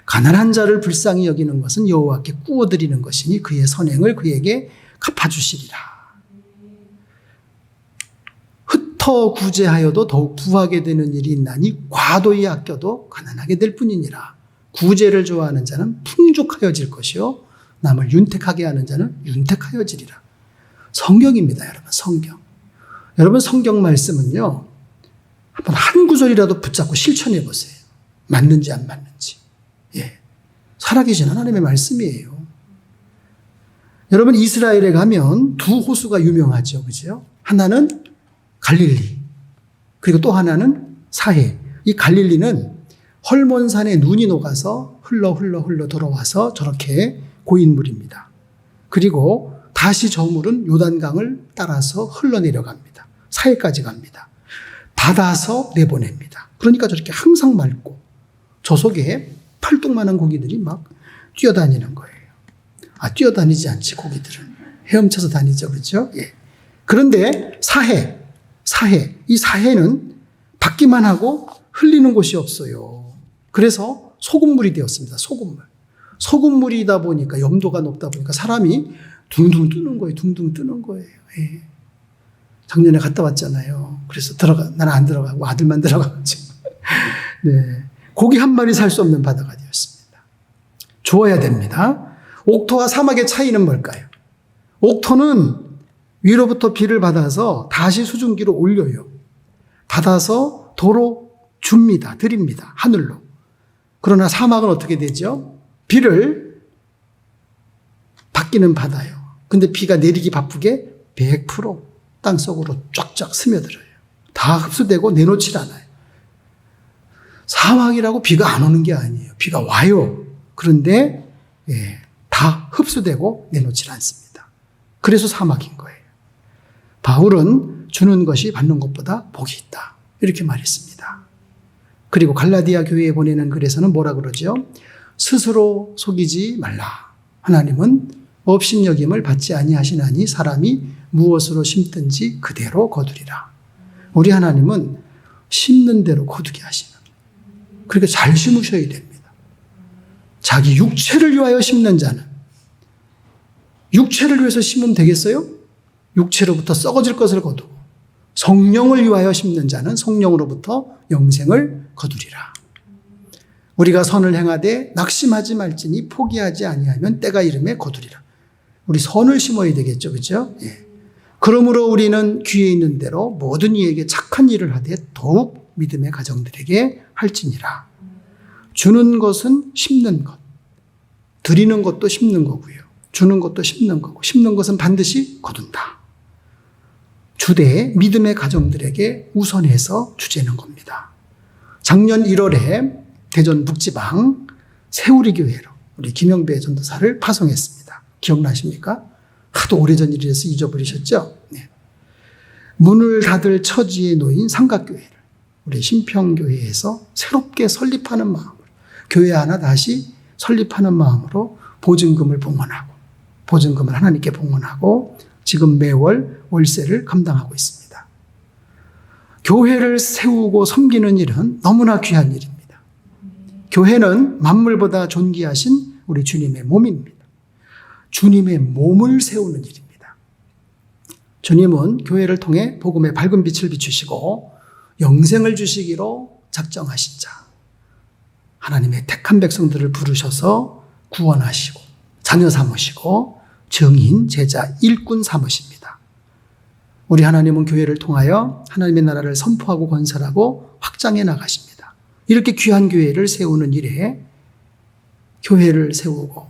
가난한 자를 불쌍히 여기는 것은 여호와께 꾸어드리는 것이니 그의 선행을 그에게 갚아주시리라. 흩어 구제하여도 더욱 부하게 되는 일이 있나니 과도히 아껴도 가난하게 될 뿐이니라. 구제를 좋아하는 자는 풍족하여질 것이요 남을 윤택하게 하는 자는 윤택하여지리라. 성경입니다, 여러분. 성경. 여러분 성경 말씀은요. 한번 한 구절이라도 붙잡고 실천해 보세요. 맞는지 안 맞는지. 살아계신 하나님의 말씀이에요. 여러분 이스라엘에 가면 두 호수가 유명하죠. 그죠? 하나는 갈릴리. 그리고 또 하나는 사해. 이 갈릴리는 헐몬산에 눈이 녹아서 흘러 들어와서 저렇게 고인 물입니다. 그리고 다시 저 물은 요단강을 따라서 흘러내려갑니다. 사해까지 갑니다. 받아서 내보냅니다. 그러니까 저렇게 항상 맑고 저 속에 팔뚝만한 고기들이 막 뛰어다니는 거예요. 뛰어다니지 않지 고기들은. 헤엄쳐서 다니죠. 그렇죠? 그런데 사해. 이 사해는 받기만 하고 흘리는 곳이 없어요. 그래서 소금물이 되었습니다. 소금물이다 보니까 염도가 높다 보니까 사람이 둥둥 뜨는 거예요. 작년에 갔다 왔잖아요. 그래서 나는 안 들어가고 아들만 들어가가지고. 고기 한 마리 살 수 없는 바다가 되었습니다. 주어야 됩니다. 옥토와 사막의 차이는 뭘까요? 옥토는 위로부터 비를 받아서 다시 수증기로 올려요. 받아서 도로 줍니다. 드립니다. 하늘로. 그러나 사막은 어떻게 되죠? 비를 받기는 받아요. 근데 비가 내리기 바쁘게 100% 땅속으로 쫙쫙 스며들어요. 다 흡수되고 내놓질 않아요. 사막이라고 비가 안 오는 게 아니에요. 비가 와요. 그런데 다 흡수되고 내놓질 않습니다. 그래서 사막인 거예요. 바울은 주는 것이 받는 것보다 복이 있다. 이렇게 말했습니다. 그리고 갈라디아 교회에 보내는 글에서는 뭐라 그러죠? 스스로 속이지 말라. 하나님은 업신여김을 받지 아니하시나니 사람이 무엇으로 심든지 그대로 거두리라. 우리 하나님은 심는 대로 거두게 하시는. 그러니까 잘 심으셔야 됩니다. 자기 육체를 위하여 심는 자는 육체를 위해서 심으면 되겠어요? 육체로부터 썩어질 것을 거두고 성령을 위하여 심는 자는 성령으로부터 영생을 거두리라. 우리가 선을 행하되 낙심하지 말지니 포기하지 아니하면 때가 이름에 거두리라. 우리 선을 심어야 되겠죠. 그렇죠? 예. 그러므로 우리는 귀에 있는 대로 모든 이에게 착한 일을 하되 더욱 믿음의 가정들에게 할지니라. 주는 것은 심는 것, 드리는 것도 심는 거고요. 주는 것도 심는 거고, 심는 것은 반드시 거둔다. 주되 믿음의 가정들에게 우선해서 주재는 겁니다. 작년 1월에 대전 북지방 세우리 교회로 우리 김영배 전도사를 파송했습니다. 기억나십니까? 하도 오래전 일이라서 잊어버리셨죠? 네. 문을 닫을 처지에 놓인 삼각교회를 우리 신평교회에서 새롭게 설립하는 마음으로, 교회 하나 다시 설립하는 마음으로 보증금을 봉헌하고, 보증금을 하나님께 봉헌하고 지금 매월 월세를 감당하고 있습니다. 교회를 세우고 섬기는 일은 너무나 귀한 일입니다. 교회는 만물보다 존귀하신 우리 주님의 몸입니다. 주님의 몸을 세우는 일입니다. 주님은 교회를 통해 복음의 밝은 빛을 비추시고 영생을 주시기로 작정하신 자, 하나님의 택한 백성들을 부르셔서 구원하시고 자녀 삼으시고 증인, 제자, 일꾼 삼으십니다. 우리 하나님은 교회를 통하여 하나님의 나라를 선포하고 건설하고 확장해 나가십니다. 이렇게 귀한 교회를 세우는 일에 교회를 세우고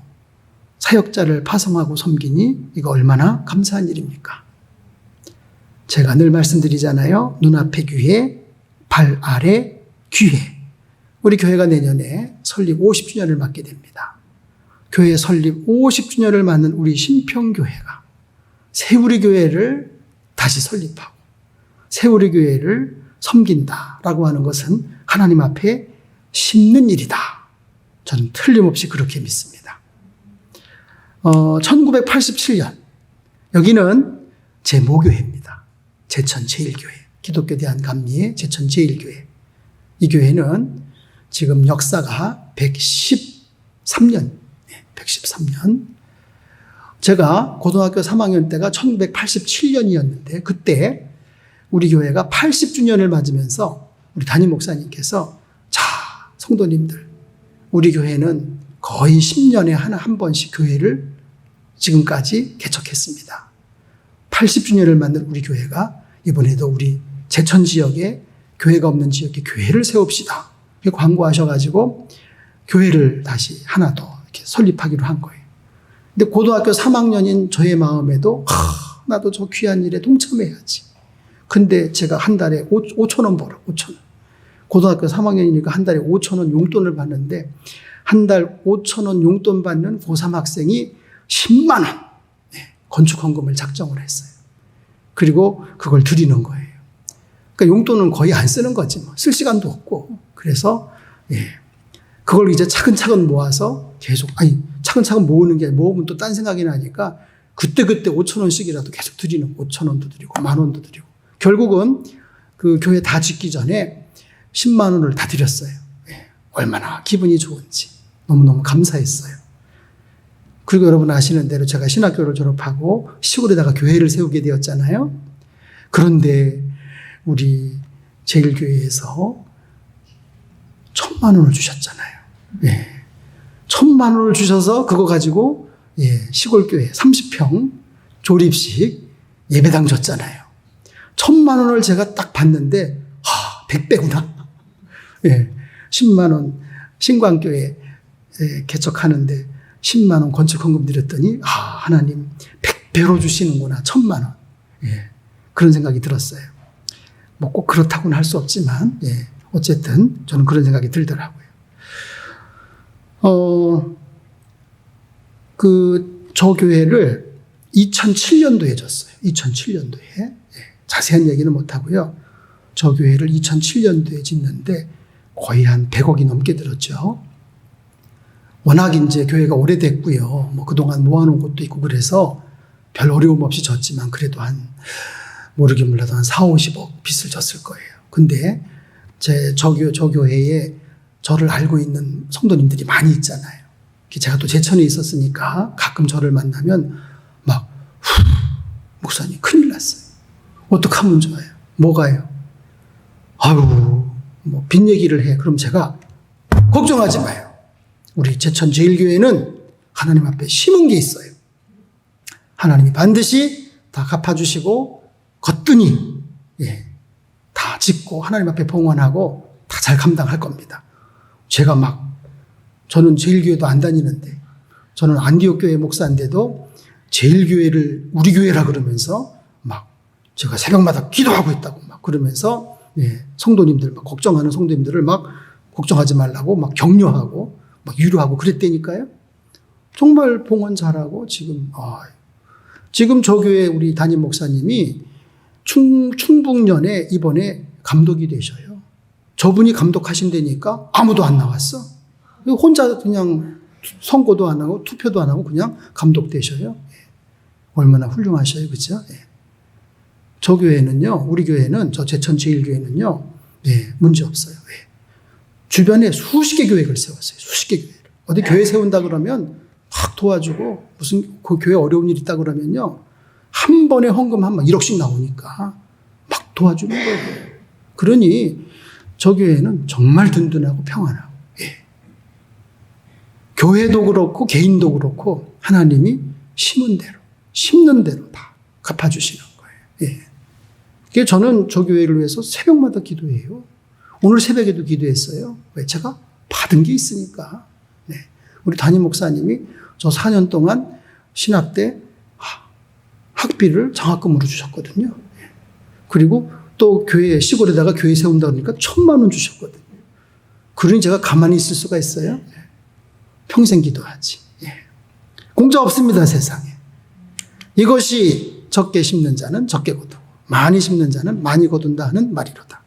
사역자를 파송하고 섬기니 이거 얼마나 감사한 일입니까? 제가 늘 말씀드리잖아요. 눈앞에 교회, 발 아래 귀회. 우리 교회가 내년에 설립 50주년을 맞게 됩니다. 교회 설립 50주년을 맞는 우리 신평교회가 세우리 교회를 다시 설립하고 세우리 교회를 섬긴다라고 하는 것은 하나님 앞에 심는 일이다. 저는 틀림없이 그렇게 믿습니다. 1987년 여기는 제 모교회입니다. 제천 제1교회, 기독교 대한감리의 제천 제1교회. 이 교회는 지금 역사가 113년. 제가 고등학교 3학년 때가 1987년이었는데 그때 우리 교회가 80주년을 맞으면서 우리 담임 목사님께서 자, 성도님들, 우리 교회는 거의 10년에 한 번씩 교회를 지금까지 개척했습니다. 80주년을 맞는 우리 교회가 이번에도 우리 제천 지역에 교회가 없는 지역에 교회를 세웁시다. 이렇게 광고하셔가지고 교회를 다시 하나 더 이렇게 설립하기로 한 거예요. 근데 고등학교 3학년인 저의 마음에도 나도 저 귀한 일에 동참해야지. 근데 제가 한 달에 5천 원 벌어. 5천 원. 고등학교 3학년이니까 한 달에 5천 원 용돈을 받는데 한 달 5천 원 용돈 받는 고3 학생이 10만 원 건축헌금을 작정을 했어요. 그리고 그걸 드리는 거예요. 그러니까 용돈은 거의 안 쓰는 거지 뭐. 쓸 시간도 없고. 그래서 그걸 이제 차근차근 모아서 계속, 차근차근 모으는 게 모으면 또 딴 생각이 나니까 그때그때 5천 원씩이라도 계속 드리는, 5천 원도 드리고, 만 원도 드리고. 결국은 그 교회 다 짓기 전에 10만 원을 다 드렸어요. 얼마나 기분이 좋은지. 너무너무 감사했어요. 그리고 여러분 아시는 대로 제가 신학교를 졸업하고 시골에다가 교회를 세우게 되었잖아요. 그런데 우리 제1교회에서 1,000만 원을 주셨잖아요. 예. 1,000만 원을 주셔서 그거 가지고 시골교회 30평 조립식 예배당 줬잖아요. 1,000만 원을 제가 딱 봤는데 100배구나. 예. 10만 원 신광교회 개척하는데 10만 원 건축헌금 드렸더니 하나님 100배로 주시는구나. 1,000만 원. 예. 그런 생각이 들었어요. 뭐 꼭 그렇다고는 할 수 없지만 어쨌든 저는 그런 생각이 들더라고요. 저 교회를 2007년도에 줬어요. 2007년도에. 자세한 얘기는 못하고요. 저 교회를 2007년도에 짓는데 거의 한 100억이 넘게 들었죠. 워낙 이제 교회가 오래됐고요. 뭐 그동안 모아놓은 것도 있고 그래서 별 어려움 없이 졌지만 그래도 모르긴 몰라도 한 4, 50억 빚을 졌을 거예요. 근데 저 교회에 저를 알고 있는 성도님들이 많이 있잖아요. 제가 또 제천에 있었으니까 가끔 저를 만나면 목사님 큰일 났어요. 어떡하면 좋아요? 뭐가요? 뭐 빚 얘기를 해. 그럼 제가 걱정하지 마요. 우리 제천 제일교회는 하나님 앞에 심은 게 있어요. 하나님이 반드시 다 갚아주시고 거뜬히 다 짓고 하나님 앞에 봉헌하고 다 잘 감당할 겁니다. 제가 저는 제일교회도 안 다니는데 저는 안디옥 교회 목사인데도 제일교회를 우리 교회라 그러면서 제가 새벽마다 기도하고 있다고 그러면서 성도님들 걱정하는 성도님들을 걱정하지 말라고 격려하고 위로하고 그랬다니까요. 정말 봉헌 잘하고 지금 저 교회 우리 담임 목사님이 충북년에 이번에 감독이 되셔요. 저분이 감독하신다니까 아무도 안 나왔어. 혼자 그냥 선거도 안 하고 투표도 안 하고 그냥 감독 되셔요. 얼마나 훌륭하셔요. 그렇죠? 저 교회는요, 우리 교회는, 저 제천 제일교회는요, 문제 없어요. 주변에 수십 개 교회를 세웠어요. 수십 개 교회를. 어디 교회 세운다 그러면 막 도와주고, 무슨 그 교회 어려운 일 있다 그러면요, 한 번에 헌금 1억씩 나오니까 막 도와주는 거예요. 그러니 저 교회는 정말 든든하고 평안하고, 교회도 그렇고 개인도 그렇고 하나님이 심는 대로 다 갚아주시는 거예요. 그게 저는 저 교회를 위해서 새벽마다 기도해요. 오늘 새벽에도 기도했어요. 왜? 제가 받은 게 있으니까. 우리 담임 목사님이 저 4년 동안 신학 때 학비를 장학금으로 주셨거든요. 그리고 또 시골에다가 교회 세운다 그러니까 1,000만 원 주셨거든요. 그러니 제가 가만히 있을 수가 있어요? 평생 기도하지. 공짜 없습니다, 세상에. 이것이 적게 심는 자는 적게 거두고 많이 심는 자는 많이 거둔다 하는 말이로다.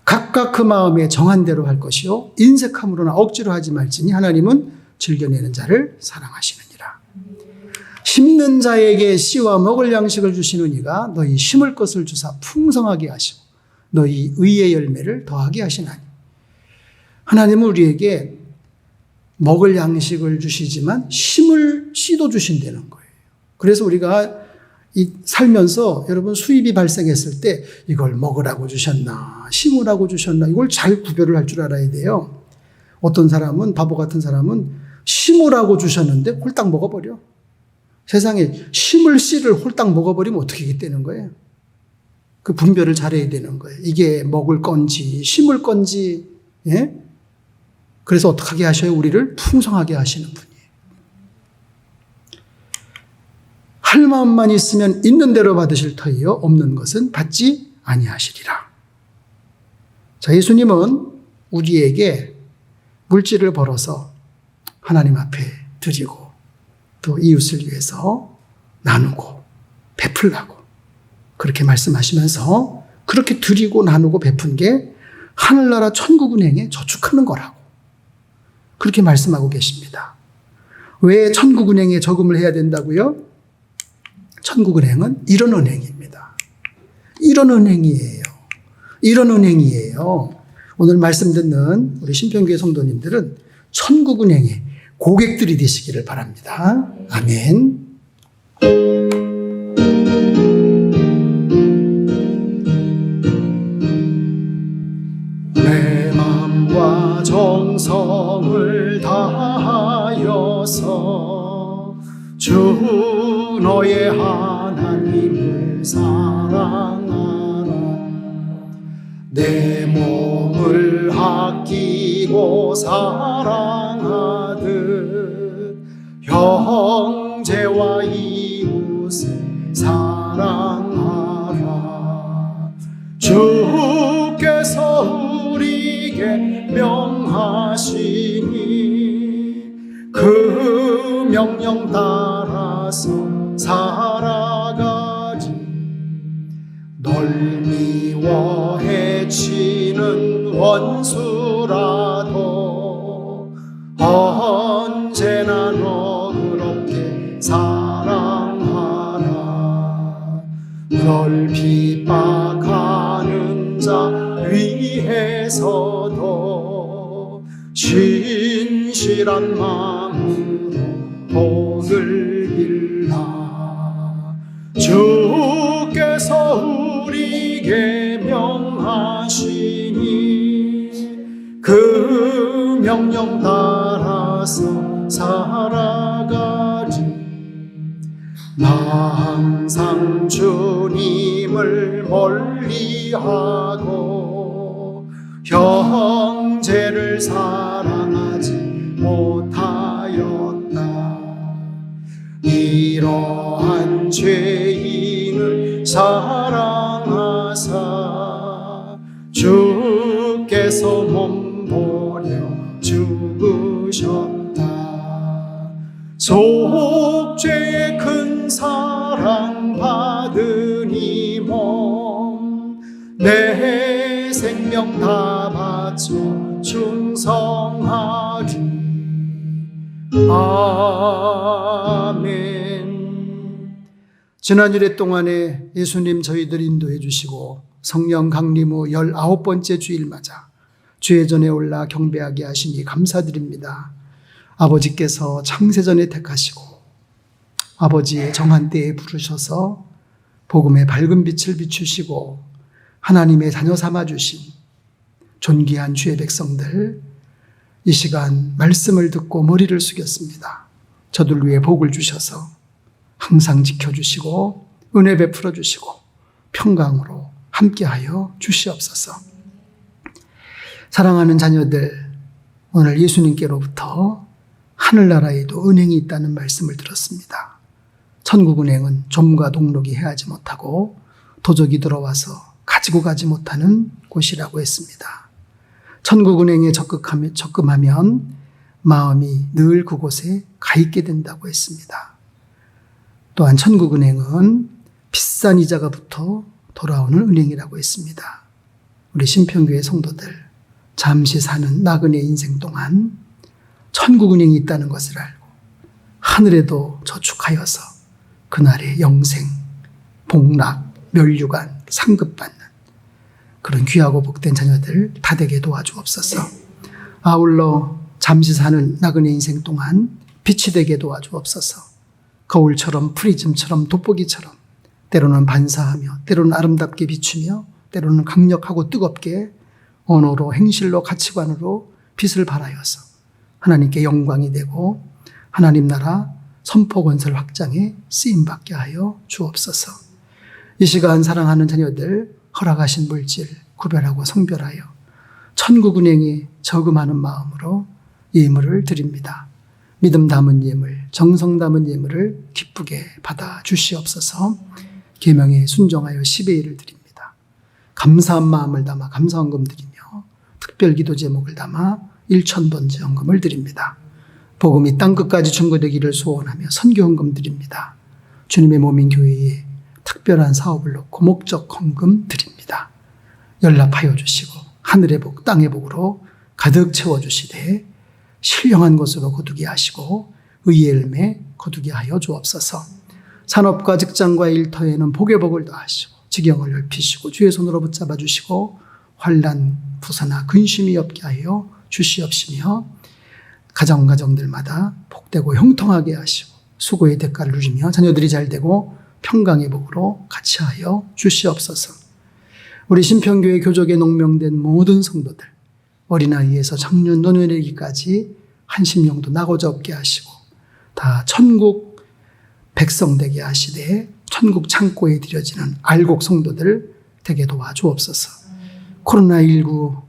각각 그 마음에 정한 대로 할 것이요 인색함으로나 억지로 하지 말지니 하나님은 즐겨내는 자를 사랑하시느니라. 심는 자에게 씨와 먹을 양식을 주시는 이가 너희 심을 것을 주사 풍성하게 하시고 너희 의의 열매를 더하게 하시나니. 하나님은 우리에게 먹을 양식을 주시지만 심을 씨도 주신다는 거예요. 그래서 우리가 살면서 여러분 수입이 발생했을 때 이걸 먹으라고 주셨나 심으라고 주셨나 이걸 잘 구별을 할 줄 알아야 돼요. 어떤 사람은 바보 같은 사람은 심으라고 주셨는데 홀딱 먹어버려. 세상에 심을 씨를 홀딱 먹어버리면 어떻게 되는 거예요? 그 분별을 잘해야 되는 거예요. 이게 먹을 건지 심을 건지. 그래서 어떻게 하셔요? 우리를 풍성하게 하시는 분이에요. 할 마음만 있으면 있는 대로 받으실 터이요 없는 것은 받지 아니하시리라. 자, 예수님은 우리에게 물질을 벌어서 하나님 앞에 드리고 또 이웃을 위해서 나누고 베풀라고 그렇게 말씀하시면서 그렇게 드리고 나누고 베푼 게 하늘나라 천국은행에 저축하는 거라고 그렇게 말씀하고 계십니다. 왜 천국은행에 저금을 해야 된다고요? 천국은행은 이런 은행입니다. 이런 은행이에요. 이런 은행이에요. 오늘 말씀 듣는 우리 신평교회 성도님들은 천국은행의 고객들이 되시기를 바랍니다. 아멘. 내 마음과 저 내 몸을 아끼고 사랑하듯 형제와 이웃을 사랑하라. 주께서 우리에게 명하시니 그 명령 따라서 살아가지. 널 미워 해치는 원수라도 언제나 너그럽게 사랑하라. 널 핍박하는 자 위에서도 신실한 마음으로 복을 빌라. 주께서 우리에게 명하시니 그 명령 따라서 살아가지. 나 항상 주님을 멀리하고 형제를 사랑하지 못하였다. 이러한 죄인을 사랑하사 주께서 몸버려 죽으셨다. 속죄의 큰 사랑 받은 이 몸 내 생명 다 바쳐 충성하리. 아멘. 지난 일회 동안에 예수님 저희들 인도해 주시고 성령 강림 후 19번째 주일 맞아 주회전에 올라 경배하게 하시니 감사드립니다. 아버지께서 창세전에 택하시고 아버지의 정한 때에 부르셔서 복음의 밝은 빛을 비추시고 하나님의 자녀 삼아주신 존귀한 주의 백성들, 이 시간 말씀을 듣고 머리를 숙였습니다. 저들 위해 복을 주셔서 항상 지켜주시고 은혜 베풀어 주시고 평강으로 함께하여 주시옵소서. 사랑하는 자녀들, 오늘 예수님께로부터 하늘나라에도 은행이 있다는 말씀을 들었습니다. 천국은행은 좀과 동록이 해하지 못하고 도적이 들어와서 가지고 가지 못하는 곳이라고 했습니다. 천국은행에 적금하면 마음이 늘 그곳에 가 있게 된다고 했습니다. 또한 천국은행은 비싼 이자가 붙어 돌아오는 은행이라고 했습니다. 우리 신평교회 성도들, 잠시 사는 나그네 인생 동안 천국은행이 있다는 것을 알고 하늘에도 저축하여서 그날의 영생, 복락, 멸류관, 상급받는 그런 귀하고 복된 자녀들 다 되게 도와주옵소서. 아울러 잠시 사는 나그네 인생 동안 빛이 되게 도와주옵소서. 거울처럼 프리즘처럼 돋보기처럼 때로는 반사하며 때로는 아름답게 비추며 때로는 강력하고 뜨겁게 언어로 행실로 가치관으로 빛을 발하여서 하나님께 영광이 되고 하나님 나라 선포 건설 확장에 쓰임받게 하여 주옵소서. 이 시간 사랑하는 자녀들 허락하신 물질 구별하고 성별하여 천국은행에 저금하는 마음으로 예물을 드립니다. 믿음 담은 예물, 정성 담은 예물을 기쁘게 받아 주시옵소서. 계명에 순종하여 10의 1을 드립니다. 감사한 마음을 담아 감사헌금 드리며 특별기도 제목을 담아 1,000번째 헌금을 드립니다. 복음이 땅끝까지 증거되기를 소원하며 선교헌금 드립니다. 주님의 몸인 교회에 특별한 사업을 놓고 목적 헌금 드립니다. 연락하여 주시고 하늘의 복, 땅의 복으로 가득 채워주시되 신령한 것으로 거두게 하시고 의의 열매 거두게 하여 주옵소서. 산업과 직장과 일터에는 복의 복을 더하시고 지경을 넓히시고 주의 손으로 붙잡아 주시고 환난, 부사나 근심이 없게 하여 주시옵시며 가정들마다 복되고 형통하게 하시고 수고의 대가를 누리며 자녀들이 잘되고 평강의 복으로 같이 하여 주시옵소서. 우리 신평교회 교족에 농명된 모든 성도들 어린아이에서 청년 노년이기까지 한심령도 나고자 없게 하시고 다 천국 백성 되게 하시되 천국 창고에 들여지는 알곡 성도들 되게 도와주옵소서. 코로나19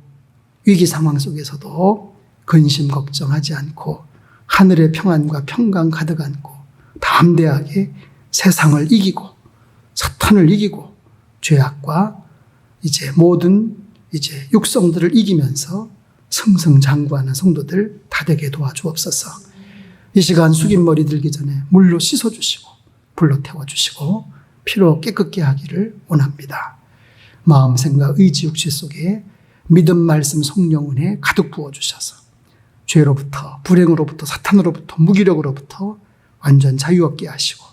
위기 상황 속에서도 근심 걱정하지 않고 하늘의 평안과 평강 가득 안고 담대하게 세상을 이기고 사탄을 이기고 죄악과 모든 육성들을 이기면서 승승장구하는 성도들 다 되게 도와주옵소서. 이 시간 숙인 머리 들기 전에 물로 씻어주시고 불로 태워주시고 피로 깨끗게 하기를 원합니다. 마음, 생각, 의지, 육체 속에 믿음, 말씀, 성령 은혜 가득 부어주셔서 죄로부터, 불행으로부터, 사탄으로부터, 무기력으로부터 완전 자유 얻게 하시고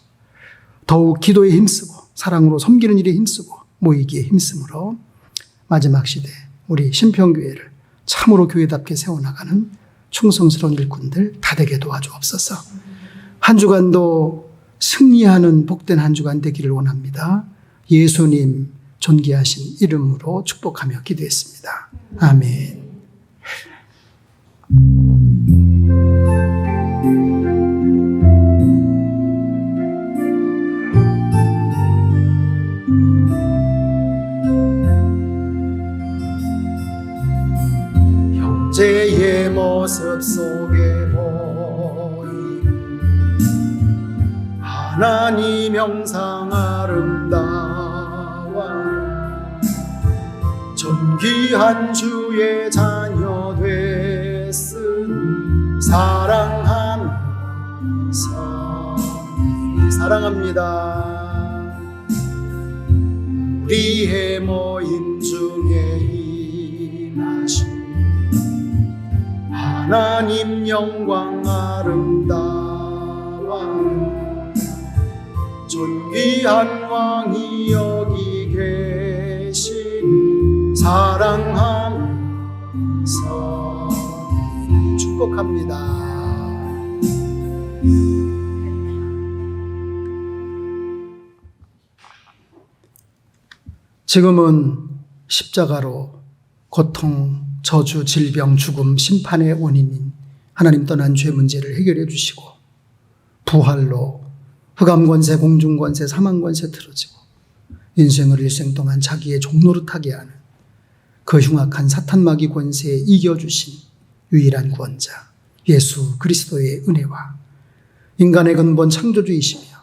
더욱 기도에 힘쓰고 사랑으로 섬기는 일에 힘쓰고 모이기에 힘쓰므로 마지막 시대 우리 신평교회를 참으로 교회답게 세워나가는 충성스러운 일꾼들 다 되게 도와주옵소서. 한 주간도 승리하는 복된 한 주간 되기를 원합니다. 예수님 존귀하신 이름으로 축복하며 기도했습니다. 아멘. 형제의 모습 속에 보이는 하나님 형상 아름다워 존귀한 주의 자녀 됐으니 사랑하면서 사랑합니다. 우리의 모임 중에 임하신 하나님 영광 아름다워 존귀한 왕이 여기 계신 사랑하면서 축복합니다. 지금은 십자가로 고통, 저주, 질병, 죽음, 심판의 원인인 하나님 떠난 죄 문제를 해결해 주시고 부활로 흑암권세, 공중권세, 사망권세 틀어지고 인생을 일생 동안 자기의 종노릇하게 하는 그 흉악한 사탄마귀 권세에 이겨주신 유일한 구원자 예수 그리스도의 은혜와 인간의 근본 창조주이시며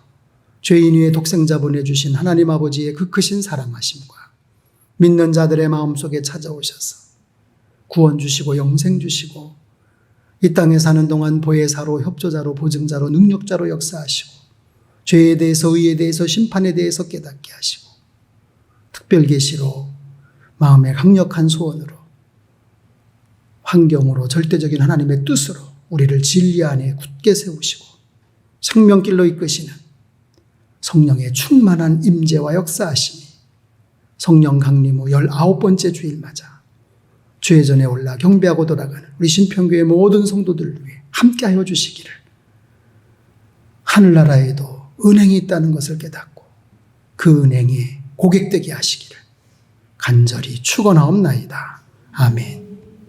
죄인 위에 독생자 보내주신 하나님 아버지의 그 크신 사랑하심과 믿는 자들의 마음속에 찾아오셔서 구원 주시고 영생 주시고 이 땅에 사는 동안 보혜사로 협조자로 보증자로 능력자로 역사하시고 죄에 대해서 의에 대해서 심판에 대해서 깨닫게 하시고 특별 계시로 마음의 강력한 소원으로 환경으로 절대적인 하나님의 뜻으로 우리를 진리 안에 굳게 세우시고 생명길로 이끄시는 성령의 충만한 임재와 역사하심이 성령 강림 후 19번째 주일 맞아 주회전에 올라 경배하고 돌아가는 우리 신평교회 모든 성도들을 위해 함께하여 주시기를 하늘나라에도 은행이 있다는 것을 깨닫고 그 은행에 고객되게 하시기를 간절히 축원하옵나이다. 아멘.